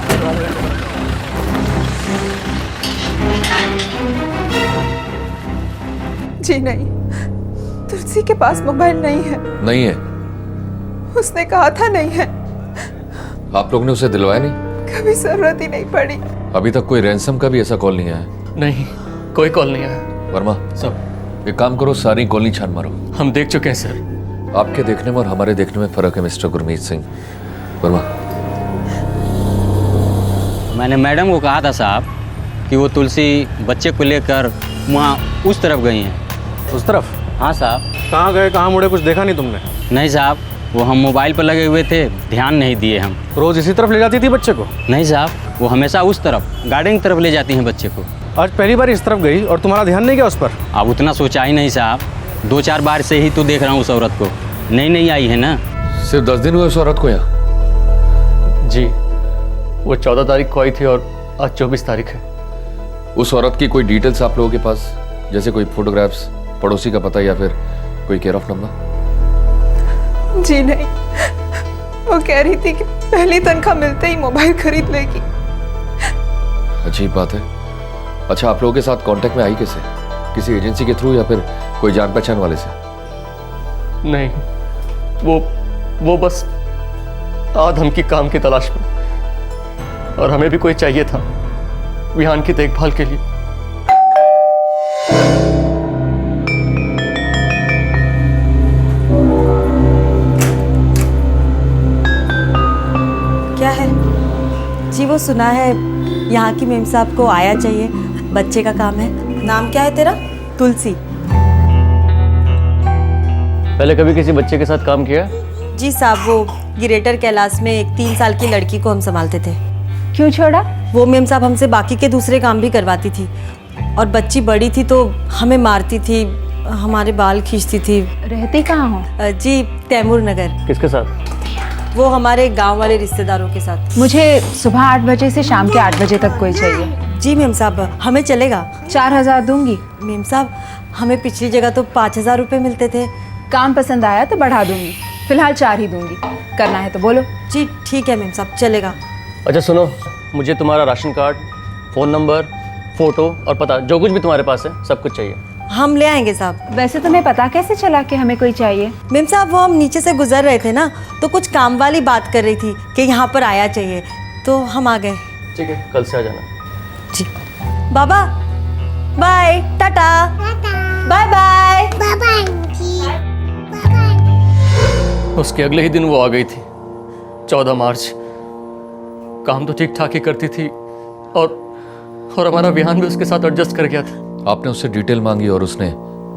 जी नहीं, तुलसी के पास मोबाइल नहीं है। नहीं है? उसने कहा था नहीं है। आप लोग ने उसे दिलवाया नहीं? कभी जरूरत ही नहीं पड़ी। अभी तक कोई रैंसम का भी ऐसा कॉल नहीं आया? नहीं, कोई कॉल नहीं आया। वर्मा सब एक काम करो, सारी कॉलोनी छान मारो। हम देख चुके हैं सर। आपके देखने में और हमारे देखने में फर्क है मिस्टर गुरमीत सिंह। वर्मा, मैंने मैडम को कहा था साहब कि वो तुलसी बच्चे को लेकर वहाँ उस तरफ गई हैं। उस तरफ? हाँ साहब। कहाँ गए, कहाँ मुड़े, कुछ देखा नहीं तुमने? नहीं साहब, वो हम मोबाइल पर लगे हुए थे, ध्यान नहीं दिए हम। रोज इसी तरफ ले जाती थी बच्चे को? नहीं साहब, वो हमेशा उस तरफ गार्डन की तरफ ले जाती हैं बच्चे को। आज पहली बार इस तरफ गई और तुम्हारा ध्यान नहीं गया उस पर? अब उतना सोचा ही नहीं साहब, 2-4 बार से ही तो देख रहा हूँ उस औरत को। नहीं आई है ना। सिर्फ 10 दिन हुए उस औरत को यहाँ? जी, वो 14 तारीख को आई थी और आज 24 तारीख है। उस औरत की कोई डिटेल्स आप लोगों के पास, जैसे कोई फोटोग्राफ्स, पड़ोसी का पता या फिर कोई केयर ऑफ नंबर? जी नहीं, वो कह रही थी कि पहली तनख्वाह मिलते ही मोबाइल खरीद लेगी। अजीब बात है। अच्छा, आप लोगों के साथ कांटेक्ट में आई कैसे? किसी एजेंसी के थ्रू या फिर कोई जान पहचान वाले से? नहीं, वो बस आज हम की काम की तलाश में, और हमें भी कोई चाहिए था विहान की देखभाल के लिए। क्या है जी? वो सुना है यहाँ की मेम साहब को आया चाहिए, बच्चे का काम है। नाम क्या है तेरा? तुलसी। पहले कभी किसी बच्चे के साथ काम किया? जी साहब, वो ग्रेटर कैलाश में एक 3 साल की लड़की को हम संभालते थे। क्यों छोड़ा? वो मेम साहब हमसे बाकी के दूसरे काम भी करवाती थी, और बच्ची बड़ी थी तो हमें मारती थी, हमारे बाल खींचती थी। रहती कहाँ हो? जी तैमूर नगर। किसके साथ? वो हमारे गांव वाले रिश्तेदारों के साथ। मुझे सुबह 8 बजे से शाम के 8 बजे तक कोई चाहिए। जी मेम साहब, हमें चलेगा। 4000 दूंगी। मेम साहब, हमें पिछली जगह तो 5000 रुपये मिलते थे। काम पसंद आया तो बढ़ा दूंगी, फिलहाल 4 ही दूंगी। करना है तो बोलो। जी ठीक है मेम साहब, चलेगा। अच्छा सुनो, मुझे तुम्हारा ration card, phone number, photo और पता, जो कुछ भी तुम्हारे पास है सब कुछ चाहिए। हम ले आएंगे साहब। वैसे तुम्हें पता कैसे चला कि हमें कोई चाहिए? मैम साहब वो हम नीचे से गुजर रहे थे ना, तो कुछ काम वाली बात कर रही थी कि यहाँ पर आया चाहिए, तो हम आ गए। ठीक है, कल से आ जाना। जी बाबा, bye, tata, bye bye, bye. उसके अगले ही दिन वो आ गई थी, 14 मार्च। काम तो ठीक ठाक ही करती थी और हमारा विहान भी उसके साथ एडजस्ट कर गया था। आपने उससे डिटेल मांगी और उसने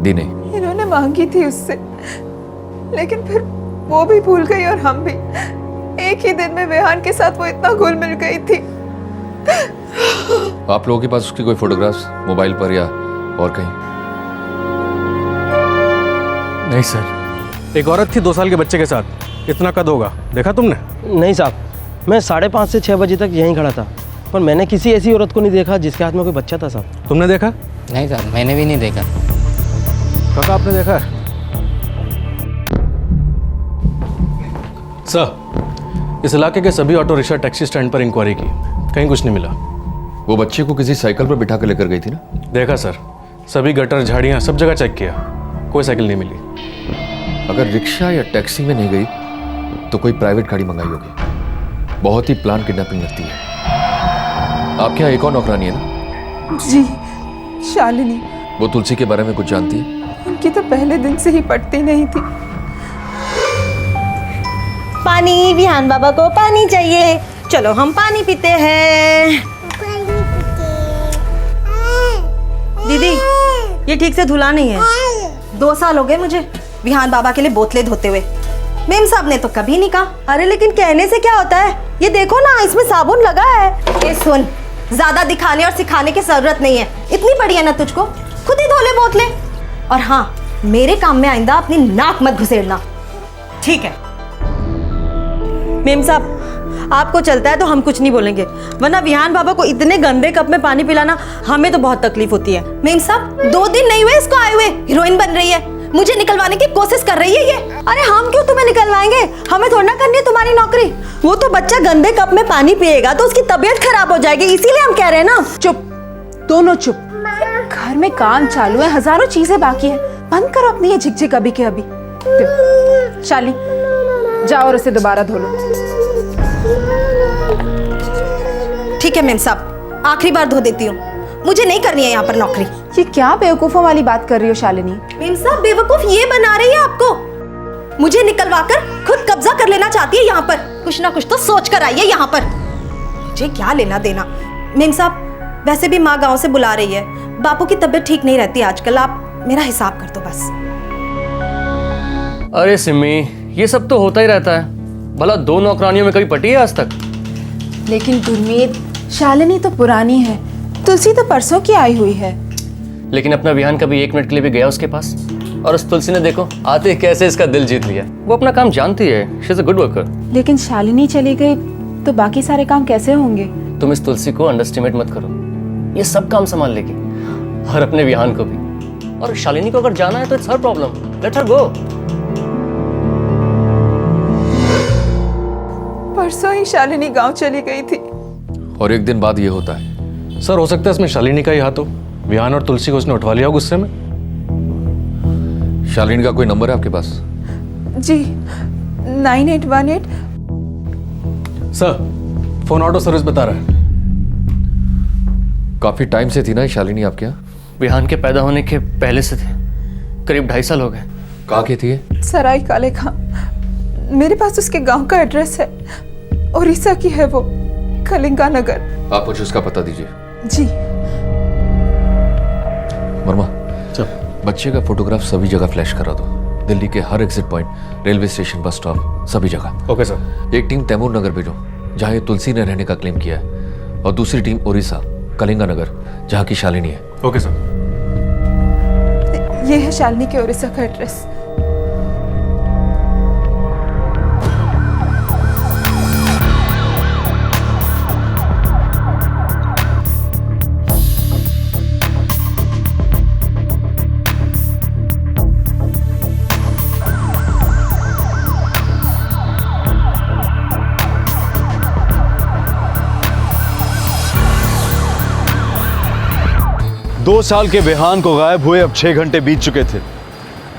दी नहीं। इन्होंने मांगी थी उससे, लेकिन फिर वो भी भूल गई और हम भी। एक ही दिन में विहान के साथ वो इतना घुल मिल गई थी। आप लोगों के पास उसकी कोई फोटोग्राफ्स मोबाइल पर या और कहीं? नहीं सर। एक औरत थी 2 साल के बच्चे के साथ, इतना कद होगा, देखा तुमने? नहीं साहब, मैं 5:30 से 6 बजे तक यहीं खड़ा था, पर मैंने किसी ऐसी औरत को नहीं देखा जिसके हाथ में कोई बच्चा था साहब। तुमने देखा? नहीं साहब, मैंने भी नहीं देखा। काका आपने देखा है? सर, इस इलाके के सभी ऑटो रिक्शा टैक्सी स्टैंड पर इंक्वायरी की, कहीं कुछ नहीं मिला। वो बच्चे को किसी साइकिल पर बिठा कर लेकर गई थी ना? देखा सर, सभी गटर झाड़ियाँ सब जगह चेक किया, कोई साइकिल नहीं मिली। अगर रिक्शा या टैक्सी में नहीं गई तो कोई प्राइवेट गाड़ी मंगाई होगी। बहुत ही प्लान किडनैपिंग लगती है। आपके यहाँ एक और नौकरानी है ना? जी, शालिनी। वो तुलसी के बारे में कुछ जानती है? उनकी तो पहले दिन से ही पटती नहीं थी। पानी, विहान बाबा को पानी चाहिए, चलो हम पानी पीते हैं। दीदी ये ठीक से धुला नहीं है, 2 साल हो गए मुझे विहान बाबा के लिए बोतलें धोते हुए। मेम साहब ने तो कभी नहीं कहा। अरे लेकिन कहने से क्या होता है, ये देखो ना इसमें साबुन लगा है। ये सुन, ज्यादा दिखाने और सिखाने की जरूरत नहीं है, इतनी बड़ी है ना तुझको, खुद ही धो ले बोतलें। और हाँ, मेरे काम में आइंदा अपनी नाक मत घुसेड़ना, ठीक है? मेम साहब आपको चलता है तो हम कुछ नहीं बोलेंगे, वरना विहान बाबा को इतने गंदे कप में पानी पिलाना हमें तो बहुत तकलीफ होती है। मेम साहब 2 दिन नहीं हुए इसको आए हुए, हीरोइन बन रही है, मुझे निकलवाने की कोशिश कर रही है ये। अरे हम क्यों तुम्हें निकलवाएंगे, हमें थोड़ा ना करनी है तुम्हारी नौकरी। वो तो बच्चा गंदे कप में पानी पिएगा तो उसकी तबीयत खराब हो जाएगी, इसीलिए हम कह रहे हैं ना। चुप, दोनों चुप। घर में काम चालू है, हजारों चीजें बाकी है, बंद करो अपनी ये झिकझिक अभी के अभी। शाली जाओ और उसे दोबारा धो लो। ठीक है मेम साहब, आखिरी बार धो देती हूँ, मुझे नहीं करनी है यहाँ पर नौकरी। ये क्या बेवकूफों वाली बात कर रही हो शालिनी? मेम साहब बेवकूफ ये बना रही है आपको, मुझे निकलवाकर खुद कब्जा कर लेना चाहती है यहाँ पर। कुछ ना कुछ तो सोच कर आई है यहाँ पर, मुझे क्या लेना देना। मेम साहब वैसे भी माँ गांव से बुला रही है, बापू की तबीयत ठीक नहीं रहती आजकल, आप मेरा हिसाब कर दो बस। अरे सिमी, ये सब तो होता ही रहता है, भला 2 नौकरानियों में कभी पटी है आज तक? लेकिन गुरमीत, शालिनी तो पुरानी है, तुलसी तो परसों की आई हुई है। लेकिन अपना विहान कभी 1 मिनट के लिए भी गया उसके पास? और उस तुलसी ने देखो आते कैसे इसका दिल जीत लिया। वो अपना काम जानती है, she is a good worker. लेकिन शालिनी चली गई तो बाकी सारे काम कैसे होंगे? तुम इस तुलसी को अंडरस्टिमेट मत करो, ये सब काम संभाल लेगी, और अपने विहान को भी। और शालिनी को अगर जाना है तो it's her problem, let her go. परसों ही शालिनी गांव चली गई थी और एक दिन बाद ये होता है। सर हो सकता है इसमें शालिनी का ही हाथ हो, विहान और तुलसी को उसने उठवा लिया गुस्से में। शालिनी का कोई नंबर है आपके पास? जी, 9818। सर फोन ऑटो सर्विस बता रहा है। काफी टाइम से थी ना शालिनी आपके यहाँ? विहान के पैदा होने के पहले से थे, करीब 2.5 साल हो गए। कहाँ की थी ये? सराय काले खां, मेरे पास उसके गांव का एड्रेस है, उड़ीसा की है वो, कलिंगा नगर। आप मुझे उसका पता दीजिए। जी। वर्मा, बच्चे का फोटोग्राफ सभी जगह फ्लैश करा दो, दिल्ली के हर exit point, railway station, bus stop, सभी जगह। Okay sir. एक टीम तैमूर नगर भेजो जहाँ ये तुलसी ने रहने का क्लेम किया है, और दूसरी टीम उड़ीसा, कलिंगा नगर, जहाँ की शालिनी है। Okay sir. ये है शालिनी के उड़ीसा का एड्रेस। 2 साल के विहान को गायब हुए अब 6 घंटे बीत चुके थे।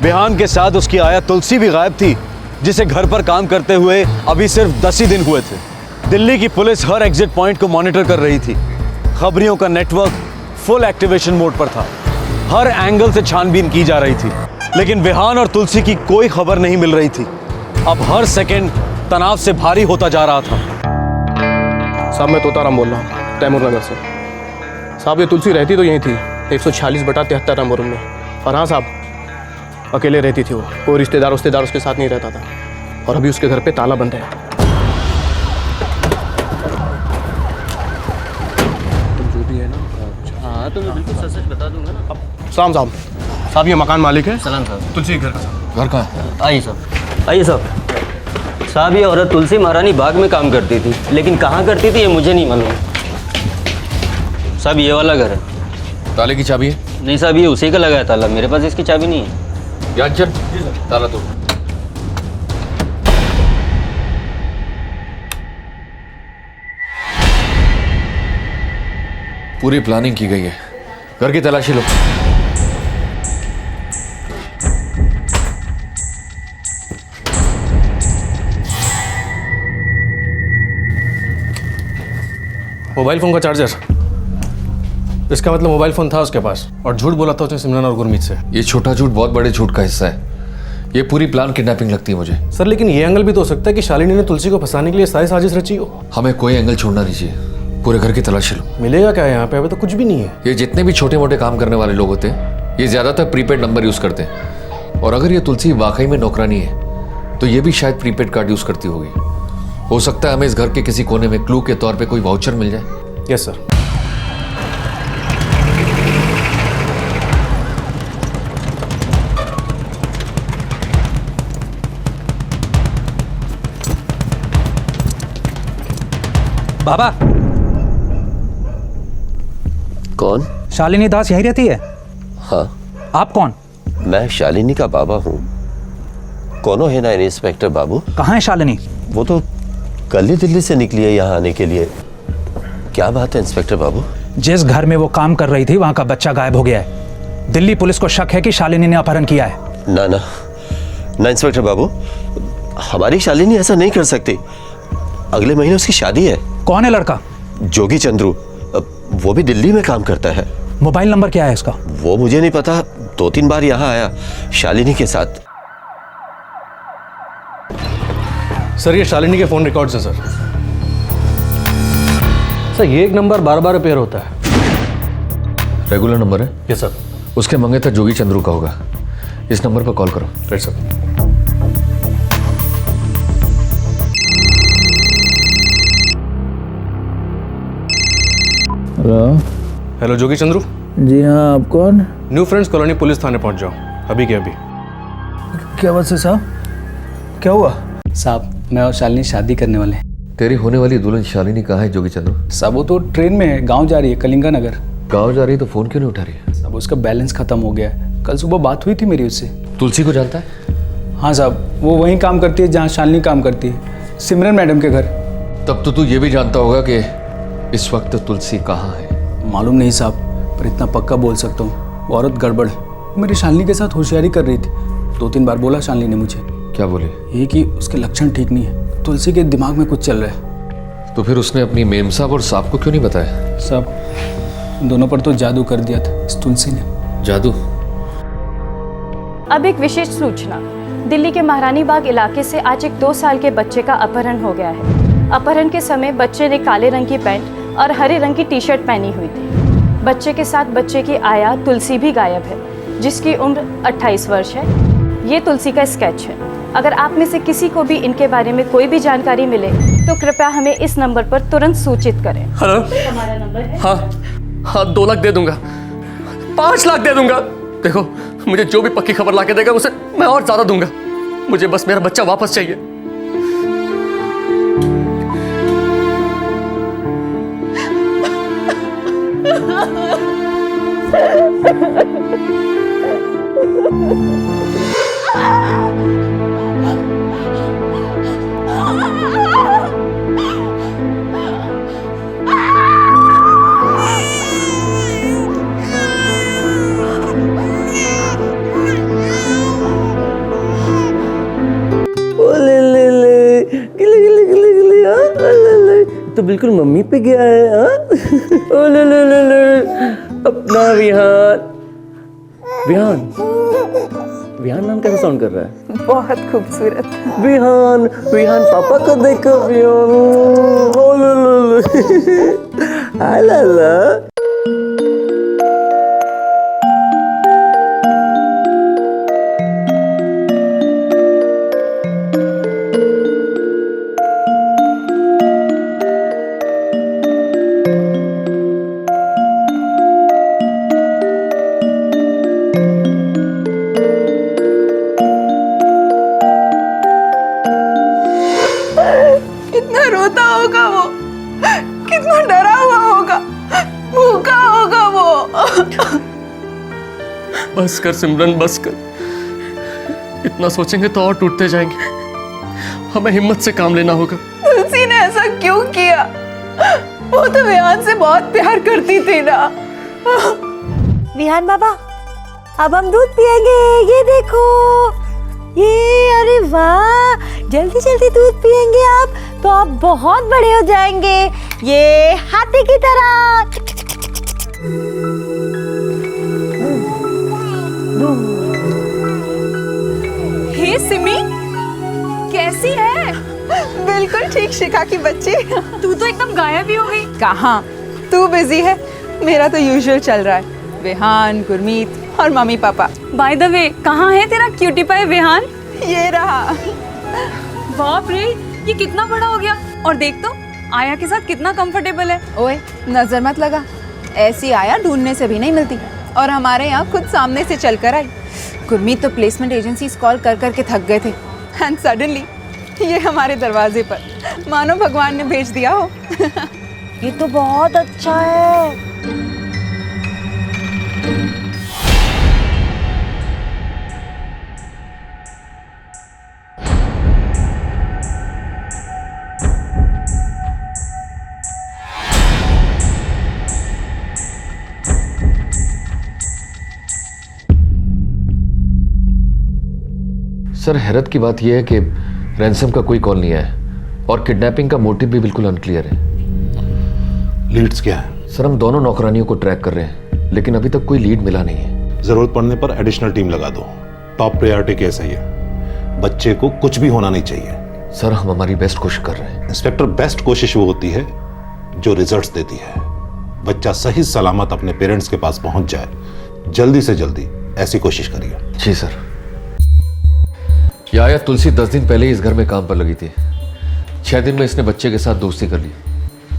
विहान के साथ उसकी आया तुलसी भी गायब थी, जिसे घर पर काम करते हुए अभी सिर्फ 10 ही दिन हुए थे। दिल्ली की पुलिस हर एग्जिट पॉइंट को मॉनिटर कर रही थी। खबरियों का नेटवर्क फुल एक्टिवेशन मोड पर था। हर एंगल से छानबीन की जा रही थी, लेकिन विहान और तुलसी की कोई खबर नहीं मिल रही थी। अब हर सेकंड तनाव से भारी होता जा रहा था। साहब मैं तोताराम बोल रहा हूँ, तैमूर नगर से। साहब ये तुलसी रहती तो यहीं थी, 146/73 नंबर रूम में। और हाँ साहब, अकेले रहती थी वो, कोई रिश्तेदार उसके साथ नहीं रहता था। और अभी उसके घर पे ताला बंद है। जो भी है ना, हाँ तो मैं बिल्कुल सच बता दूंगा ना। सलाम साहब ये मकान मालिक है। सलाम साहब। तुलसी घर का घर का है? आइए साहब, आइए साहब ये औरत तुलसी महारानी बाग में काम करती थी, लेकिन कहाँ करती थी ये मुझे नहीं मालूम। साहब ये वाला घर है। ताले की चाबी है? नहीं साहब, ये उसी का लगा है ताला, मेरे पास इसकी चाबी नहीं है। याद चल ताला तो। पूरी प्लानिंग की गई है। घर की तलाशी लो। मोबाइल फ़ोन का चार्जर, इसका मतलब मोबाइल फ़ोन था उसके पास और झूठ बोला था उसने सिमरन और गुरमीत से। ये छोटा झूठ बहुत बड़े झूठ का हिस्सा है। ये पूरी प्लान किडनैपिंग लगती है मुझे। सर लेकिन ये एंगल भी तो हो सकता है कि शालिनी ने तुलसी को फंसाने के लिए सारी साजिश रची हो। हमें कोई एंगल छोड़ना नहीं चाहिए। पूरे घर की तलाशी लो। मिलेगा क्या यहाँ पे? अभी तो कुछ भी नहीं है। ये जितने भी छोटे मोटे काम करने वाले लोग होते हैं, ये ज्यादातर प्रीपेड नंबर यूज करते हैं। और अगर ये तुलसी वाकई में नौकरानी है तो ये भी शायद प्रीपेड कार्ड यूज करती होगी। हो सकता है हमें इस घर के किसी कोने में क्लू के तौर पे कोई वाउचर मिल जाए। Yes sir. बाबा, कौन? शालिनी दास यहीं रहती है? हाँ। आप कौन? मैं शालिनी का बाबा हूँ। कौन है ना इंस्पेक्टर बाबू? कहाँ है शालिनी? वो तो कल ही दिल्ली से निकली है यहाँ आने के लिए। क्या बात है इंस्पेक्टर बाबू? जिस घर में वो काम कर रही थी वहाँ का बच्चा गायब हो गया है। दिल्ली पुलिस को शक है कि शालिनी ने अपहरण किया है। ना ना ना इंस्पेक्टर बाबू, हमारी शालिनी ऐसा नहीं कर सकती। अगले महीने उसकी शादी है। कौन है लड़का? जोगी चंद्रू, वो भी दिल्ली में काम करता है। मोबाइल नंबर क्या है उसका? वो मुझे नहीं पता, 2-3 बार यहाँ आया शालिनी के साथ। सर ये शालिनी के फोन रिकॉर्ड्स हैं सर। सर ये एक नंबर बार बार रिपेयर होता है। रेगुलर नंबर है? Yes sir. उसके मंगेतर जोगी चंद्रू का होगा। इस नंबर पर कॉल करो। Right sir. हेलो जोगी चंद्रू। जी हाँ, आप कौन? न्यू फ्रेंड्स कॉलोनी पुलिस थाने पहुंच जाओ अभी के अभी। क्या बात है साहब, क्या हुआ? साहब मैं और शालिनी शादी करने वाले हैं। तेरी होने वाली दुल्हन शालिनी कहाँ है जोगी चंद्रू? साहब वो तो ट्रेन में है, गांव जा रही है, कलिंगा नगर। गाँव जा रही है तो फोन क्यों नहीं उठा रही है? साहब उसका बैलेंस खत्म हो गया है। कल सुबह बात हुई थी मेरी उससे। तुलसी को जानता है? हाँ साहब, वो वहीं काम करती है जहाँ शालिनी काम करती है, सिमरन मैडम के घर। तब तो तू ये भी जानता होगा कि इस वक्त तुलसी कहाँ है? मालूम नहीं साहब, पर इतना पक्का बोल सकता हूँ वो औरत गड़बड़ है। वो मेरी शालिनी के साथ होशियारी कर रही थी। 2-3 बार बोला शालिनी ने मुझे। क्या बोले? ये कि उसके लक्षण ठीक नहीं है, तुलसी के दिमाग में कुछ चल रहा है। तो फिर उसने अपनी मेम साहब और साहब को क्यों नहीं बताया? साहब दोनों पर तो जादू कर दिया था इस तुलसी ने। जादू? अब एक विशेष सूचना। दिल्ली के महारानी बाग इलाके से आज एक 2 साल के बच्चे का अपहरण हो गया है। अपहरण के समय बच्चे ने काले रंग की पैंट और हरे रंग की टी-शर्ट पहनी हुई थी। बच्चे के साथ बच्चे की आया तुलसी भी गायब है, जिसकी उम्र 28 वर्ष है। ये तुलसी का स्केच है। अगर आप में से किसी को भी इनके बारे में कोई भी जानकारी मिले तो कृपया हमें इस नंबर पर तुरंत सूचित करें। हेलो, हमारा नंबर है। हाँ 2 लाख दे दूंगा, 5 लाख दे दूंगा। देखो मुझे जो भी पक्की खबर लाके देगा उसे मैं और ज्यादा दूंगा। मुझे बस मेरा बच्चा वापस चाहिए। बिल्कुल मम्मी पे गया है। हाँ? ओ ले ले ले ले अपना विहान। विहान विहान नाम कैसे साउंड कर रहा है? बहुत खूबसूरत। विहान विहान पापा को देखो विहान। ओ ले ले ले आ ला ला। कितना रोता होगा वो, कितना डरा हुआ होगा, भूखा होगा वो। बस कर सिमरन, बस कर। इतना सोचेंगे तो और टूटते जाएंगे। हमें हिम्मत से काम लेना होगा। तुलसी ने ऐसा क्यों किया? वो तो विहान से बहुत प्यार करती थी ना। विहान बाबा, अब हम दूध पिएंगे। ये देखो, ये अरे वाह, जल्दी जल्दी दूध पिएंगे आप तो आप बहुत बड़े हो जाएंगे, ये हाथी की तरह। हे सिमी, कैसी है? बिल्कुल ठीक शिखा की बच्ची। तू तो एकदम गायब ही हो गई। कहाँ, तू बिजी है, मेरा तो यूजुअल चल रहा है। विहान, गुरमीत और mummy papa. By the way, कहाँ है तेरा क्यूटी पाई विहान? ये रहा। बाप रे, ये कितना बड़ा हो गया। और देख तो, आया के साथ कितना कंफर्टेबल है। ओए, नजर मत लगा, ऐसी आया ढूंढने से भी नहीं मिलती। और हमारे यहाँ खुद सामने से चलकर आई। गुरमीत तो प्लेसमेंट एजेंसीज कॉल कर कर के थक गए थे, एंड सडनली ये हमारे दरवाजे पर, मानो भगवान ने भेज दिया हो। ये तो बहुत अच्छा है। सर, हैरत की बात यह है कि रैंसम का कोई कॉल नहीं आया और किडनैपिंग का मोटिव भी बिल्कुल अनक्लियर है। लीड्स क्या है? सर, हम दोनों नौकरानियों को ट्रैक कर रहे हैं, लेकिन अभी तक कोई लीड मिला नहीं है। जरूरत पड़ने पर एडिशनल टीम लगा दो। टॉप प्रायोरिटी केस है ये। बच्चे को कुछ भी होना नहीं चाहिए। सर, हम हमारी बेस्ट कोशिश कर रहे हैं। इंस्पेक्टर, बेस्ट कोशिश वो होती है जो रिजल्ट्स देती है। बच्चा सही सलामत अपने पेरेंट्स के पास पहुंच जाए। जल्दी से जल्दी ऐसी कोशिश करिए। जी सर। या तुलसी 10 दिन पहले ही इस घर में काम पर लगी थी। 6 दिन में इसने बच्चे के साथ दोस्ती कर ली।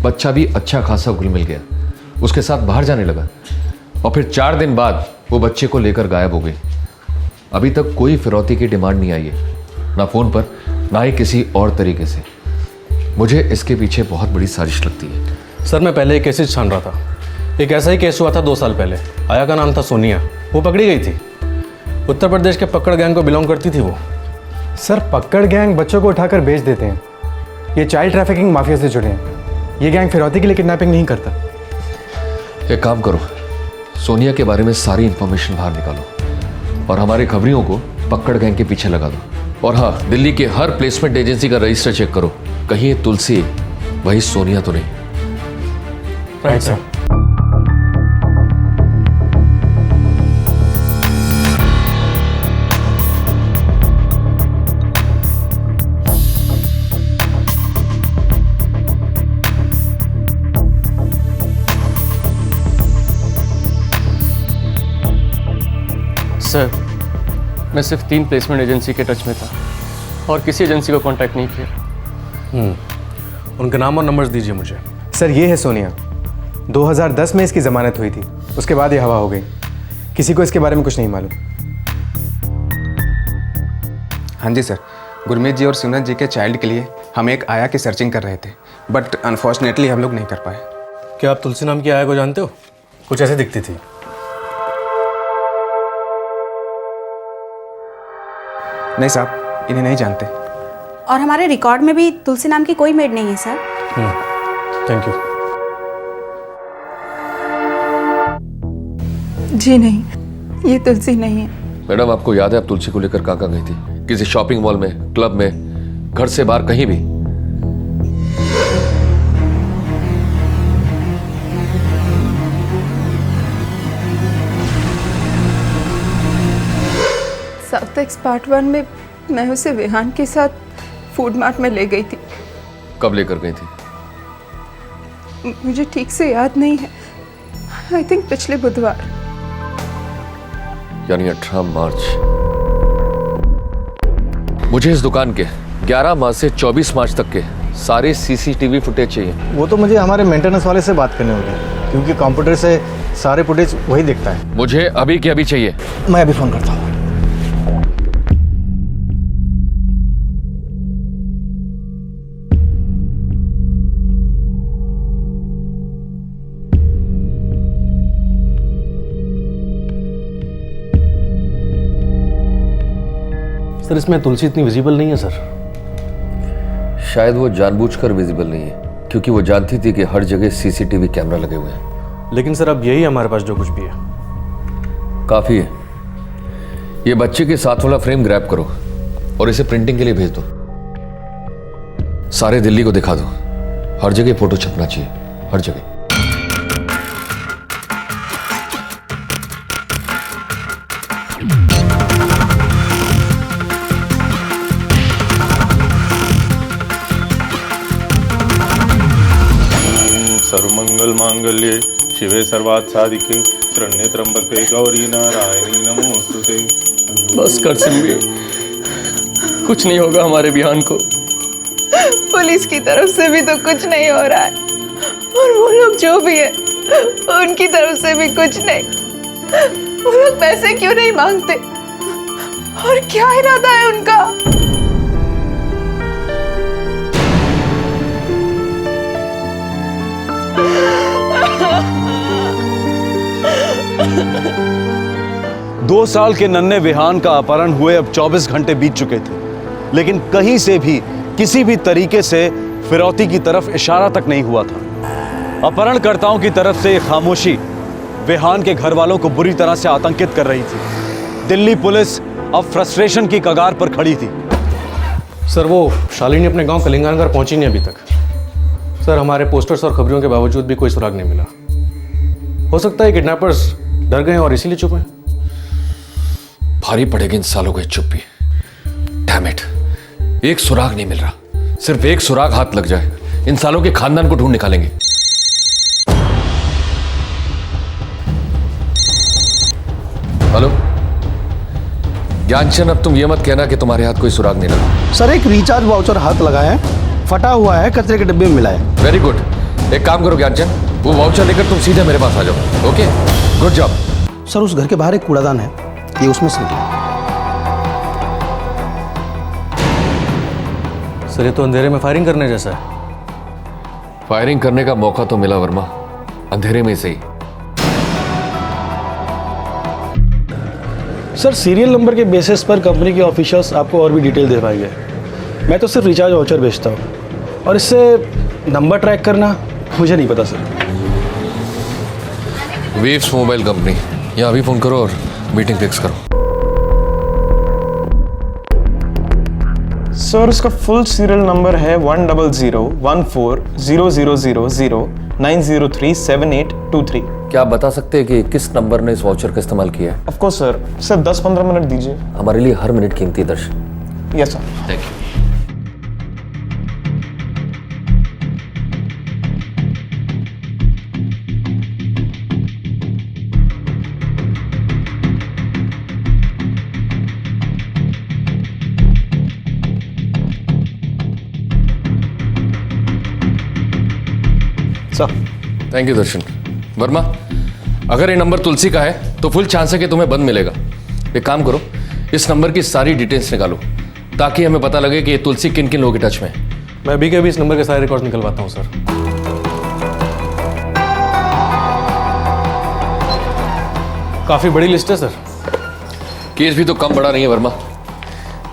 बच्चा भी अच्छा खासा घुल मिल गया, उसके साथ बाहर जाने लगा और फिर 4 दिन बाद वो बच्चे को लेकर गायब हो गई। अभी तक कोई फिरौती की डिमांड नहीं आई है, ना फोन पर ना ही किसी और तरीके से। मुझे इसके पीछे बहुत बड़ी साजिश लगती है। सर, मैं पहले एक केस छान रहा था। एक ऐसा ही केस हुआ था 2 साल पहले। आया का नाम था सोनिया, वो पकड़ी गई थी। उत्तर प्रदेश के पकड़ गैंग को बिलोंग करती थी वो। सर, पकड़ गैंग बच्चों को उठाकर बेच देते हैं। ये चाइल्ड ट्रैफिकिंग माफिया से जुड़े हैं। ये गैंग फिरौती के लिए किडनैपिंग नहीं करता। एक काम करो, सोनिया के बारे में सारी इंफॉर्मेशन बाहर निकालो और हमारे खबरियों को पकड़ गैंग के पीछे लगा दो। और हाँ, दिल्ली के हर प्लेसमेंट एजेंसी का रजिस्टर चेक करो, कहीं तुलसी वही सोनिया तो नहीं। Right sir. सर, मैं सिर्फ 3 प्लेसमेंट एजेंसी के टच में था और किसी एजेंसी को कांटेक्ट नहीं किया। उनके नाम और नंबर्स दीजिए मुझे। सर, ये है सोनिया। 2010 में इसकी ज़मानत हुई थी, उसके बाद ये हवा हो गई। किसी को इसके बारे में कुछ नहीं मालूम। हाँ जी सर, गुरमीत जी और सिमरन जी के चाइल्ड के लिए हम एक आया की सर्चिंग कर रहे थे, बट अनफॉर्चुनेटली हम लोग नहीं कर पाए। क्या आप तुलसी नाम की आया को जानते हो? कुछ ऐसे दिखती थी। नहीं साहब, इन्हें नहीं जानते। और हमारे रिकॉर्ड में भी तुलसी नाम की कोई मेड नहीं है सर। Thank you. जी नहीं, ये तुलसी नहीं है। मैडम, आपको याद है आप तुलसी को लेकर कहाँ गई थी? किसी शॉपिंग मॉल में, क्लब में, घर से बाहर कहीं भी? एपेक्स पार्ट 1 में मैं उसे विहान के साथ फूड मार्ट में ले गई थी। कब लेकर गई थी? मुझे ठीक से याद नहीं है। आई थिंक पिछले बुधवार, यानी 18 मार्च। मुझे इस दुकान के 11 मार्च से 24 मार्च तक के सारे सीसीटीवी फुटेज चाहिए। वो तो मुझे हमारे मेंटेनेंस वाले से बात करनी होगी, क्योंकि कंप्यूटर से सारे फुटेज वही देखता है। मुझे अभी के अभी चाहिए। मैं अभी फोन करता हूँ। सर इसमें तुलसी इतनी विजिबल नहीं है सर। शायद वो जानबूझकर विजिबल नहीं है, क्योंकि वो जानती थी कि हर जगह सीसीटीवी कैमरा लगे हुए हैं। लेकिन सर अब यही हमारे पास जो कुछ भी है काफी है। ये बच्चे के साथ वाला फ्रेम ग्रैब करो और इसे प्रिंटिंग के लिए भेज दो। सारे दिल्ली को दिखा दो। हर जगह फोटो छपना चाहिए, हर जगह। सर्वमंगल मांगल्ये शिवे सर्वार्थ साधिके शरण्ये त्र्यंबके गौरी नारायणी नमोस्तुते। बस कर सिम्बी, कुछ नहीं होगा हमारे विहान को। पुलिस की तरफ से भी तो कुछ नहीं हो रहा है, और वो लोग जो भी है उनकी तरफ से भी कुछ नहीं। वो लोग पैसे क्यों नहीं मांगते, और क्या इरादा है उनका? 2 साल के नन्हे विहान का अपहरण हुए अब 24 घंटे बीत चुके थे, लेकिन कहीं से भी किसी भी तरीके से फिरौती की तरफ इशारा तक नहीं हुआ था। अपहरणकर्ताओं की तरफ से खामोशी विहान के घर वालों को बुरी तरह से आतंकित कर रही थी। दिल्ली पुलिस अब फ्रस्ट्रेशन की कगार पर खड़ी थी। सर वो शालिनी अपने गांव कलिंगानगर पहुंची नहीं अभी तक। सर हमारे पोस्टर्स और खबरों के बावजूद भी कोई सुराग नहीं मिला। हो सकता है किडनैपर्स डर गए और इसीलिए चुप हैं। भारी पड़ेगी इन सालों को चुप्पी। डैम इट, एक सुराग नहीं मिल रहा। सिर्फ एक सुराग हाथ लग जाए, इन सालों के खानदान को ढूंढ निकालेंगे। हेलो ज्ञानचंद, अब तुम ये मत कहना कि तुम्हारे हाथ कोई सुराग नहीं लगा। सर एक रिचार्ज वाउचर हाथ लगाया है, फटा हुआ है, कचरे के डिब्बे में मिला है। Very good. एक काम करो ज्ञानचंद, वो वाउचर लेकर तुम सीधे मेरे पास आ जाओ। Okay, good job. सर उस घर के बाहर एक कूड़ादान है, ये उसमें से निकला। सर ये तो अंधेरे में फायरिंग करने जैसा है। फायरिंग करने का मौका तो मिला वर्मा, अंधेरे में सही। सर सीरियल नंबर के बेसिस पर कंपनी के ऑफिशियल्स आपको और भी डिटेल दे पाएंगे। मैं तो सिर्फ रिचार्ज वाउचर बेचता हूँ, और इससे नंबर ट्रैक करना मुझे नहीं पता सर। वेव्स मोबाइल कंपनी, यहाँ अभी फोन करो और मीटिंग फिक्स करो। सर उसका फुल सीरियल नंबर है 100140000903783। क्या आप बता सकते हैं कि किस नंबर ने इस वाउचर का इस्तेमाल किया है? ऑफ कोर्स सर, सिर्फ 10-15 मिनट दीजिए। हमारे लिए हर मिनट कीमती Darshan. Yes sir. Thank you. Thank you Darshan. Verma, अगर ये नंबर तुलसी का है तो फुल चांस है कि तुम्हें बंद मिलेगा। एक काम करो, इस नंबर की सारी डिटेल्स निकालो ताकि हमें पता लगे कि ये तुलसी किन किन लोगों के टच में है। मैं अभी के अभी इस नंबर के सारे रिकॉर्ड्स निकलवाता हूँ सर। काफी बड़ी लिस्ट है सर। केस भी तो कम बड़ा नहीं है वर्मा।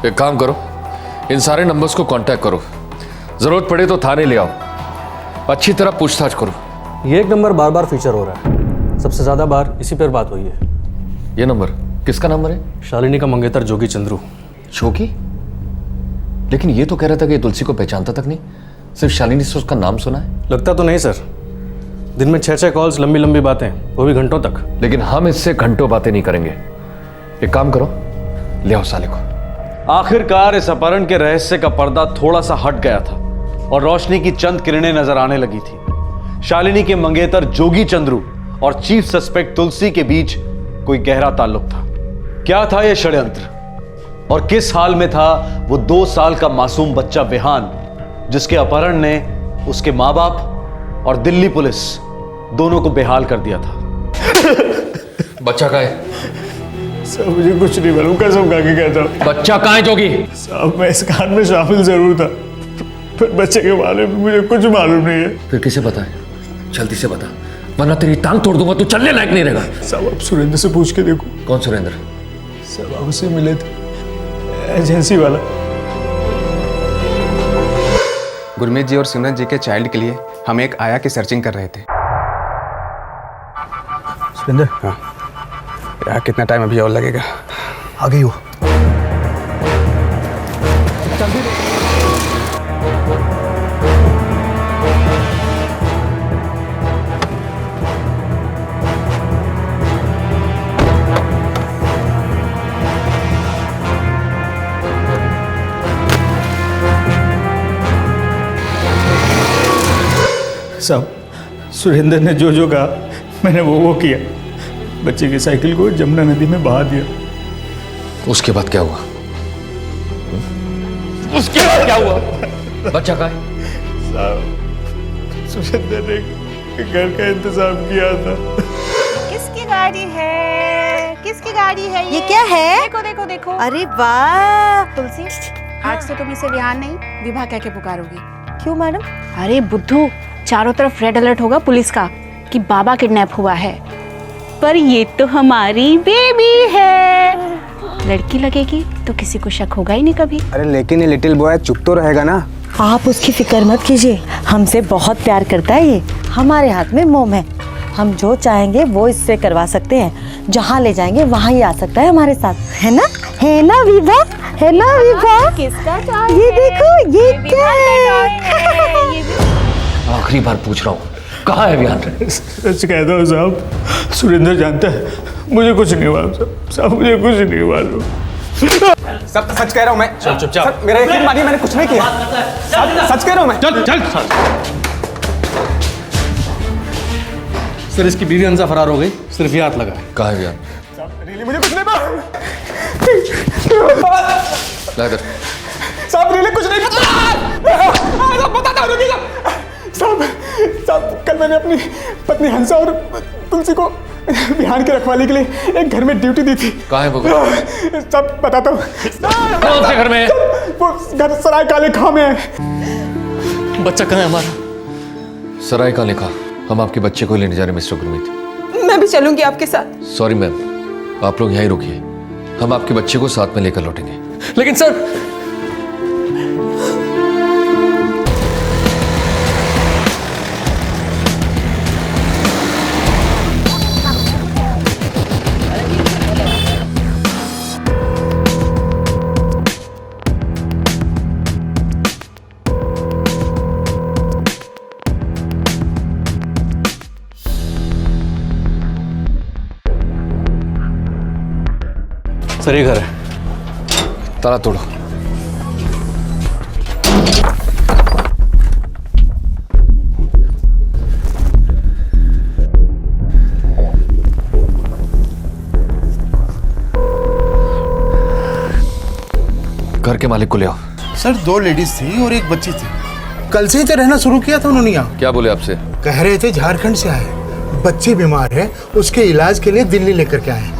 एक काम करो, इन सारे नंबर्स को कांटेक्ट करो, जरूरत पड़े तो थाने ले आओ, अच्छी तरह पूछताछ करो। ये एक नंबर बार बार फीचर हो रहा है, सबसे ज्यादा बार इसी पर बात हुई है। ये नंबर किसका नंबर है? शालिनी का मंगेतर जोगी चंद्रू। जोगी? लेकिन ये तो कह रहा था कि तुलसी को पहचानता तक नहीं, सिर्फ शालिनी से उसका नाम सुना है। लगता तो नहीं सर, दिन में 6-6 कॉल्स, लंबी लंबी बातें, वो भी घंटों तक। लेकिन हम इससे घंटों बातें नहीं करेंगे। एक काम करो, ले आओ साले को। आखिरकार इस अपहरण के रहस्य का पर्दा थोड़ा सा हट गया था और रोशनी की चंद किरणें नजर आने लगी थी। शालिनी के मंगेतर जोगी चंद्रू और चीफ सस्पेक्ट तुलसी के बीच कोई गहरा ताल्लुक था। क्या था यह षड्यंत्र और किस हाल में था वो 2 साल का मासूम बच्चा विहान, जिसके अपहरण ने उसके मां बाप और दिल्ली पुलिस दोनों को बेहाल कर दिया था। बच्चा कहाँ है? साहब मुझे कुछ नहीं मालूम, कसम खा के कहता हूँ। बच्चा कहाँ है जोगी? साहब मैं इस कांड में शामिल जरूर था, पर बच्चे के बारे में मुझे कुछ मालूम नहीं है। फिर किसे पता है? जल्दी से बता, वरना तेरी टांग तोड़ दूंगा, तू चलने लायक नहीं रहेगा। साहब आप सुरेंद्र से पूछ के देखो। कौन सुरेंद्र? साहब आप उससे मिले थे, एजेंसी वाला। गुरमीत जी और सिमरन जी के चाइल्ड के लिए हम एक आया की सर्चिंग कर रहे थे। सुरेंद्र? हाँ यार, कितना टाइम अभी और लगेगा? आ गई हो। साहब सुरेंद्र ने जो जो कहा मैंने वो किया। बच्चे की साइकिल को जमुना नदी में बहा दिया। उसके बाद क्या हुआ? उसके बाद क्या हुआ? बच्चा कहाँ है? साहब सुरेंद्र ने घर का इंतजाम किया था। किसकी गाड़ी है? किसकी गाड़ी है ये क्या है? देखो देखो देखो। अरे वाह तुलसी, आज से तुम इसे विहान नहीं विभा कह के पुकारोगी। क्यों मैडम? अरे बुद्धू, चारों तरफ रेड अलर्ट होगा पुलिस का कि बाबा किडनैप हुआ है। पर ये तो हमारी बेबी है। लड़की लगेगी तो किसी को शक होगा ही नहीं कभी। अरे लेकिन ये लिटिल बॉय चुप तो रहेगा ना? आप उसकी फिक्र मत कीजिए, हमसे बहुत प्यार करता है ये। हमारे हाथ में मोम है, हम जो चाहेंगे वो इससे करवा सकते हैं। जहाँ ले जाएंगे वहाँ ही आ सकता है हमारे साथ, है ना? है ना विभा? है ना विभा? किसका चाल? ये देखो, ये क्या है? आखिरी बार पूछ रहा हूँ, कहाँ है विहान? सच कहता हूँ साहब, सुरेंद्र जानता है, मुझे कुछ नहीं मालूम साहब, मुझे कुछ नहीं मालूम। सब सच कह रहा हूँ मैं। चुपचाप। मेरा यकीन मानिए, मैंने कुछ नहीं किया। सच कह रहा हूँ मैं। चल चल। सर इसकी बीवी हमसे फरार हो गई, सिर्फ ये हाथ लगा है। कहाँ है विहान? मुझे कुछ नहीं पता। साहब रियली कुछ नहीं पता। बताता हूँ। साहब कल मैंने अपनी पत्नी हंसा और तुलसी को बिहान की रखवाली के लिए एक घर में ड्यूटी दी थी। कहाँ है वो घर? सब बताता हूँ। कौन से घर में? वो घर सराय काले खां में है। बच्चा कहाँ है हमारा? सराय काले खां? हम आपके बच्चे को लेने जा रहे हैं मिस्टर गुरमीत। मैं भी चलूंगी आपके साथ। सॉरी मैम, आप लोग यहीं रुकिए, हम आपके बच्चे को साथ में लेकर लौटेंगे। लेकिन सर, सर ये घर है। ताला तोड़ो। घर के मालिक को ले आओ। सर 2 लेडीज थी और एक बच्ची थी। कल से ही तो रहना शुरू किया था उन्होंने यहाँ। क्या बोले आपसे? कह रहे थे झारखंड से आए, बच्ची बीमार है, उसके इलाज के लिए दिल्ली लेकर के आए।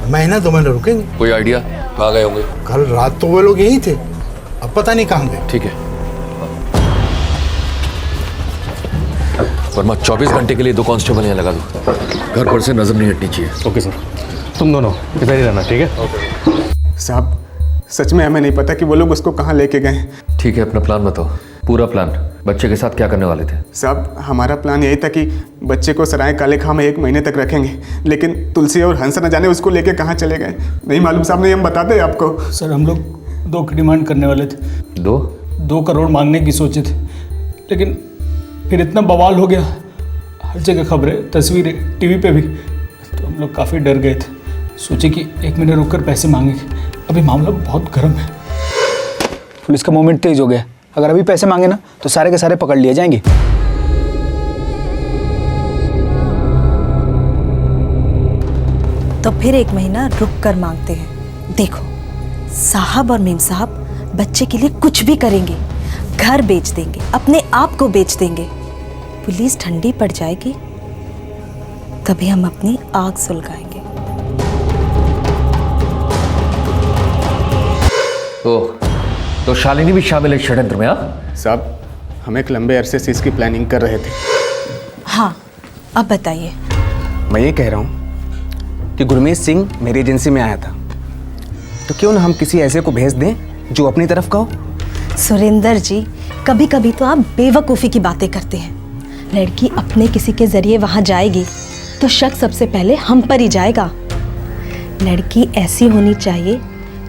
महीना 2 महीने रुकेंगे। कोई आइडिया कहाँ गए होंगे? कल रात तो वो लोग यही थे, अब पता नहीं कहाँ गए। ठीक है, वर्मा 24 घंटे के लिए 2 कांस्टेबल यहाँ लगा दो, घर पर से नजर नहीं हटनी चाहिए। ओके सर, तुम दोनों इधर ही रहना, ठीक है? साहब सच में हमें नहीं पता कि वो लोग उसको कहाँ लेके गए। ठीक है, अपना प्लान बताओ, पूरा प्लान। बच्चे के साथ क्या करने वाले थे? साहब हमारा प्लान यही था कि बच्चे को सराय काले खां में 1 महीने तक रखेंगे, लेकिन तुलसी और हंस न जाने उसको लेके कहाँ चले गए। नहीं मालूम साहब, नहीं हम बताते आपको। सर हम लोग 2 की डिमांड करने वाले थे। 2 करोड़ मांगने की सोचे थे, लेकिन फिर इतना बवाल हो गया, हर जगह खबरें, तस्वीरें, टीवी पे भी, तो हम लोग काफ़ी डर गए थे। सोचे कि 1 महीने रुक कर पैसे मांगेंगे, अभी मामला बहुत गर्म है। पुलिस का मूवमेंट तेज हो गया। अगर अभी पैसे मांगे ना तो सारे के सारे पकड़ लिए जाएंगे। तो फिर 1 महीना रुक कर मांगते हैं। देखो, साहब और मेम साहब बच्चे के लिए कुछ भी करेंगे, घर बेच देंगे, अपने आप को बेच देंगे। पुलिस ठंडी पड़ जाएगी तभी हम अपनी आग सुलगाएंगे। तो शालिनी भी शामिल है षड्यंत्र में? हाँ साहब, हम एक लंबे अरसे से इसकी प्लानिंग कर रहे थे। हाँ, अब बताइए। मैं ये कह रहा हूँ कि गुरमीत सिंह मेरी एजेंसी में आया था, तो क्यों ना हम किसी ऐसे को भेज दें जो अपनी तरफ का हो। सुरेंद्र जी, कभी कभी तो आप बेवकूफ़ी की बातें करते हैं। लड़की अपने किसी के जरिए वहाँ जाएगी तो शक सबसे पहले हम पर ही जाएगा। लड़की ऐसी होनी चाहिए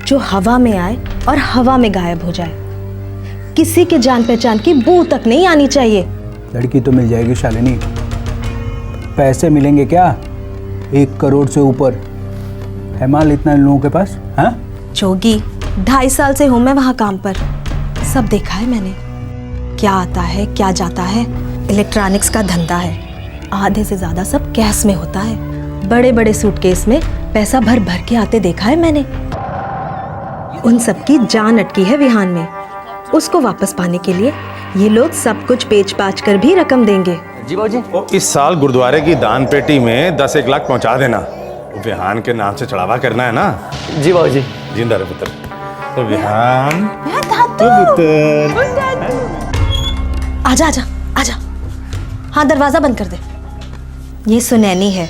जो हवा में आए और हवा में गायब हो जाए। किसी के जान पहचान की बू तक नहीं आनी चाहिए। लड़की तो मिल जाएगी शालिनी, पैसे मिलेंगे क्या? 1 करोड़ से ऊपर है माल इतना इन लोगों के पास। हाँ जोगी, 2.5 साल से हूँ मैं वहाँ काम पर, सब देखा है मैंने। क्या आता है क्या जाता है। इलेक्ट्रॉनिक्स का धंधा है, आधे से ज़्यादा सब कैश में होता है। बड़े बड़े सूटकेस में पैसा भर भर के आते देखा है मैंने। उन सबकी जान अटकी है विहान में। उसको वापस पाने के लिए ये लोग सब कुछ बेच बाच कर भी रकम देंगे। जी बाबूजी। इस साल गुरुद्वारे की दान पेटी में 10-1 लाख पहुंचा देना। विहान के नाम से चढ़ावा करना है ना। जी बाबूजी। जिंदा रहे पुत्र। तो विहान आजा आजा आजा। हाँ, दरवाजा बंद कर दे। ये सुनैनी है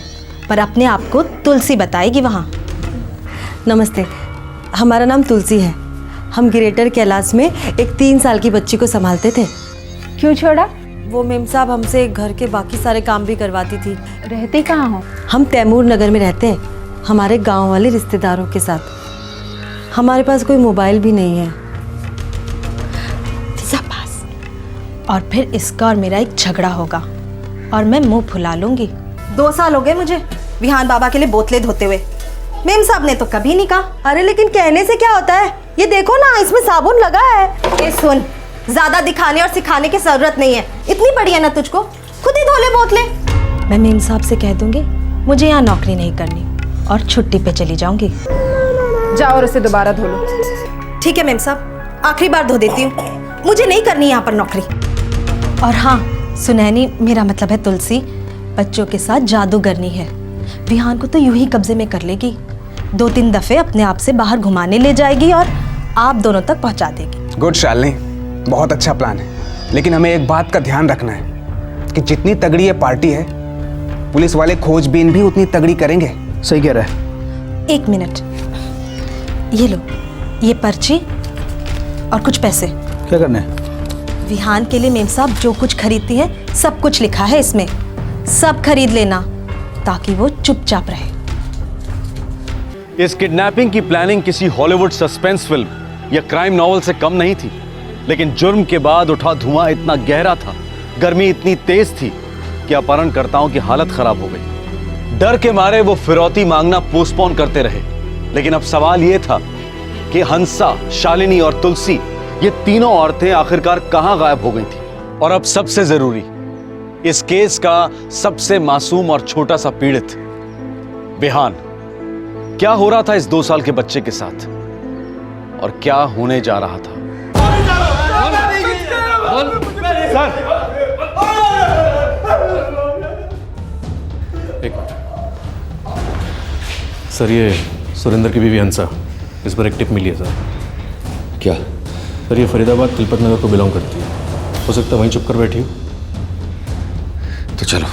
पर अपने आप को तुलसी बताएगी वहाँ। नमस्ते, हमारा नाम तुलसी है। हम ग्रेटर कैलाश में एक 3 साल की बच्ची को संभालते थे। क्यों छोड़ा? वो मेम साहब हमसे घर के बाकी सारे काम भी करवाती थी। रहते कहाँ हो? हम तैमूर नगर में रहते हैं, हमारे गांव वाले रिश्तेदारों के साथ। हमारे पास कोई मोबाइल भी नहीं है। शाबाश। और फिर इसका और मेरा एक झगड़ा होगा और मैं मुंह फुला लूंगी। 2 साल हो गए मुझे विहान बाबा के लिए बोतलें धोते हुए। मेम साहब ने तो कभी नहीं कहा। अरे लेकिन कहने से क्या होता है, ये देखो ना, इसमें साबुन लगा है। ये सुन, ज्यादा दिखाने और सिखाने की जरूरत नहीं है। इतनी बड़ी है ना तुझको, खुद ही धो ले बोतलें। मैं मेम साहब से कह दूंगी मुझे यहाँ नौकरी नहीं करनी और छुट्टी पे चली जाऊंगी। जाओ और उसे दोबारा धो लो। ठीक है मेम साहब, आखिरी बार धो देती हूँ। मुझे नहीं करनी यहाँ पर नौकरी। और हाँ, सुनैनी मेरा मतलब है तुलसी, बच्चों के साथ जादूगरनी है। विहान को तो यूं ही कब्जे में कर लेगी। 2-3 दफे अपने आप से बाहर घुमाने ले जाएगी और आप दोनों तक पहुंचा देगी। गुड शालिनी, बहुत अच्छा प्लान है। लेकिन हमें एक बात का ध्यान रखना है कि जितनी तगड़ी ये पार्टी है, पुलिस वाले खोजबीन भी उतनी तगड़ी करेंगे। सही कह रहा है। 1 मिनट, ये लो, ये पर्ची और कुछ पैसे। क्या करना है? विहान के लिए मेम साहब जो कुछ खरीदती है सब कुछ लिखा है इसमें। सब खरीद लेना ताकि वो चुपचाप रहे। इस किडनैपिंग की प्लानिंग किसी हॉलीवुड सस्पेंस फिल्म या क्राइम नॉवल से कम नहीं थी, लेकिन जुर्म के बाद उठा धुआं इतना गहरा था, गर्मी इतनी तेज थी कि अपहरणकर्ताओं की हालत खराब हो गई। डर के मारे वो फिरौती मांगना पोस्टपोन करते रहे। लेकिन अब सवाल यह था कि हंसा, शालिनी और तुलसी, ये तीनों औरतें आखिरकार कहां गायब हो गई थी। और अब सबसे जरूरी, इस केस का सबसे मासूम और छोटा सा पीड़ित विहान, क्या हो रहा था इस 2 साल के बच्चे के साथ और क्या होने जा रहा था? सर, ये सुरेंद्र की बीवी हंसा, इस पर एक टिप मिली है सर। क्या? सर, ये फरीदाबाद तिलपत नगर को बिलोंग करती है। हो सकता है वहीं चुप कर बैठी हो। तो चलो।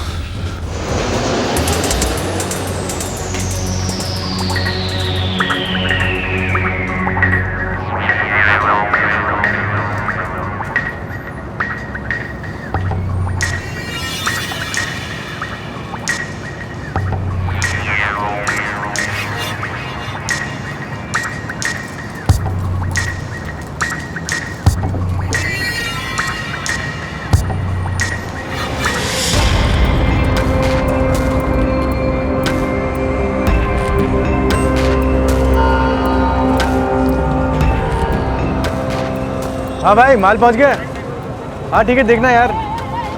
हाँ भाई माल पहुंच गया। हाँ ठीक है, देखना यार।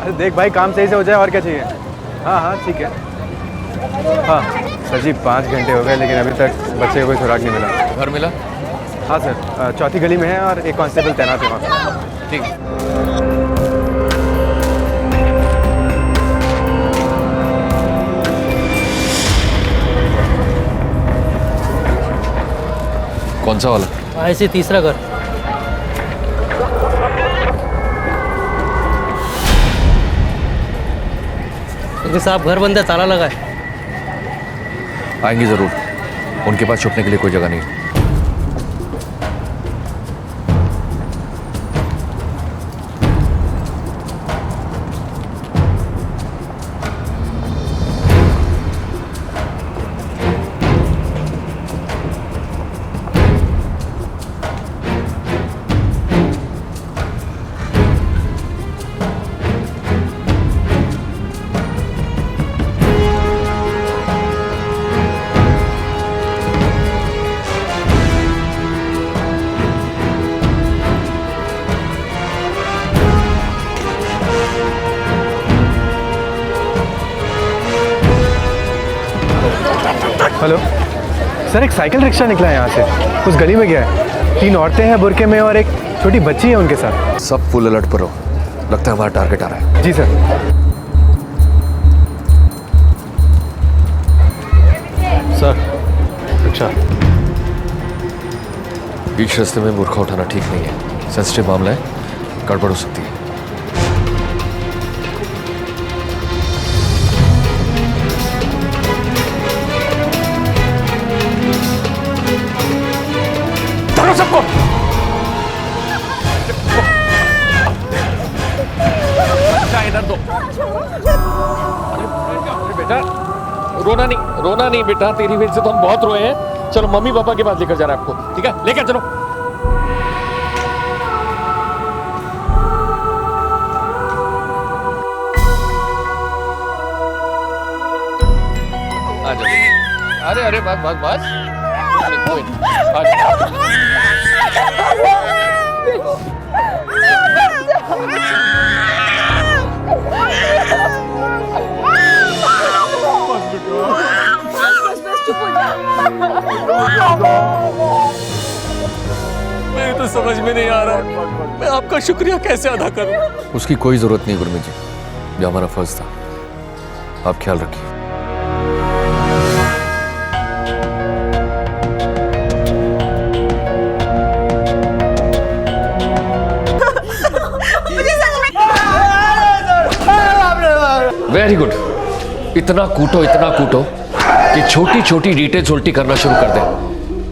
अरे देख भाई, काम सही से हो जाए और क्या चाहिए। हाँ हाँ ठीक है। हाँ सर जी, 5 घंटे हो गए लेकिन अभी तक बच्चे को कोई सुराग नहीं मिला। घर मिला? हाँ सर, चौथी गली में है और एक कांस्टेबल तैनात है वहाँ। ठीक है। कौन सा वाला? ऐसे तीसरा घर। क्योंकि साहब घर बंद है, ताला लगा है। आएंगे जरूर, उनके पास छुपने के लिए कोई जगह नहीं। हेलो सर, एक साइकिल रिक्शा निकला है यहाँ से, उस गली में गया है। 3 औरतें हैं बुरके में और एक छोटी बच्ची है उनके साथ। सब फुल अलर्ट पर हो, लगता है हमारा टारगेट आ रहा है। जी सर। सर रिक्शा बीच रास्ते में मूर्खा उठाना ठीक नहीं है, सेंसिटिव मामला है, गड़बड़ हो सकती है। सबको इधर दो। अरे बेटा, रोना नहीं बेटा, तेरी वजह से तो हम बहुत रोए हैं। चलो मम्मी पापा के पास लेकर जा रहा है आपको, ठीक है? लेकर चलो। आ जाओ। अरे बस कोई मेरे तो समझ में नहीं आ रहा मैं आपका शुक्रिया कैसे अदा करूं। उसकी कोई जरूरत नहीं गुरमीत जी, जो हमारा फर्ज था। आप ख्याल रखिए। Very good. इतना कूटो कि छोटी छोटी डिटेल्स उल्टी करना शुरू कर दे।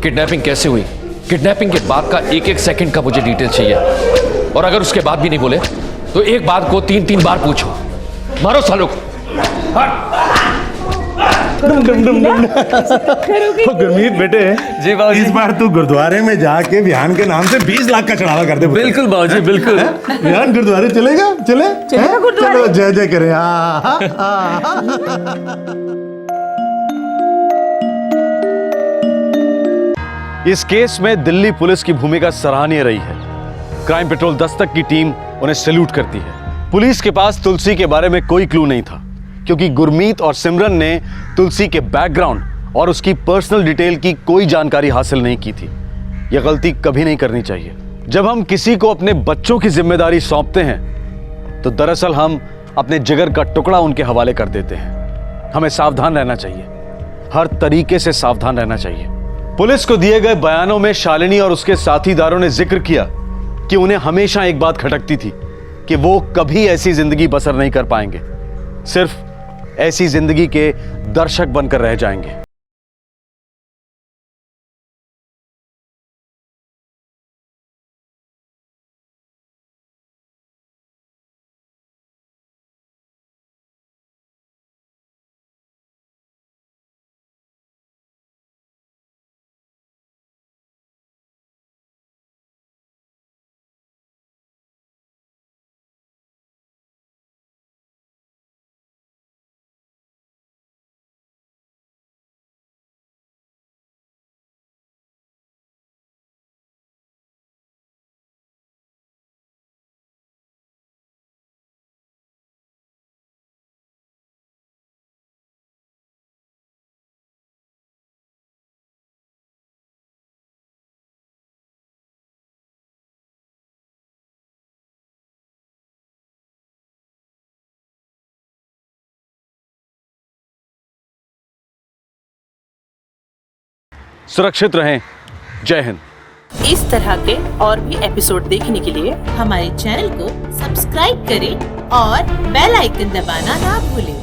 किडनैपिंग कैसे हुई, किडनैपिंग के बाद का एक सेकंड का मुझे डिटेल चाहिए, और अगर उसके बाद भी नहीं बोले तो एक बात को 3 बार पूछो। मारो सालों को। गुरमीत बेटे जी बाबू, इस बार तू गुरुद्वारे में जाके विहान के नाम से 20 लाख का चढ़ावा कर दे। बिल्कुल बाबूजी, बिल्कुल। विहान गुरुद्वारे चलेगा? चलेगा गुरुद्वारे। चलो जय जय करें। इस केस में दिल्ली पुलिस की भूमिका सराहनीय रही है। क्राइम पेट्रोल दस्तक की टीम उन्हें सैल्यूट करती है। पुलिस के पास तुलसी के बारे में कोई क्लू नहीं था, क्योंकि गुरमीत और सिमरन ने तुलसी के बैकग्राउंड और उसकी पर्सनल डिटेल की कोई जानकारी हासिल नहीं की थी। यह गलती कभी नहीं करनी चाहिए। जब हम किसी को अपने बच्चों की जिम्मेदारी सौंपते हैं तो दरअसल हम अपने जिगर का टुकड़ा उनके हवाले कर देते हैं। हमें सावधान रहना चाहिए, हर तरीके से सावधान रहना चाहिए। पुलिस को दिए गए बयानों में शालिनी और उसके साथीदारों ने जिक्र किया कि उन्हें हमेशा एक बात खटकती थी कि वो कभी ऐसी जिंदगी बसर नहीं कर पाएंगे, सिर्फ ऐसी जिंदगी के दर्शक बनकर रह जाएंगे। सुरक्षित रहें। जय हिंद। इस तरह के और भी एपिसोड देखने के लिए हमारे चैनल को सब्सक्राइब करें और बेल आइकन दबाना ना भूलें।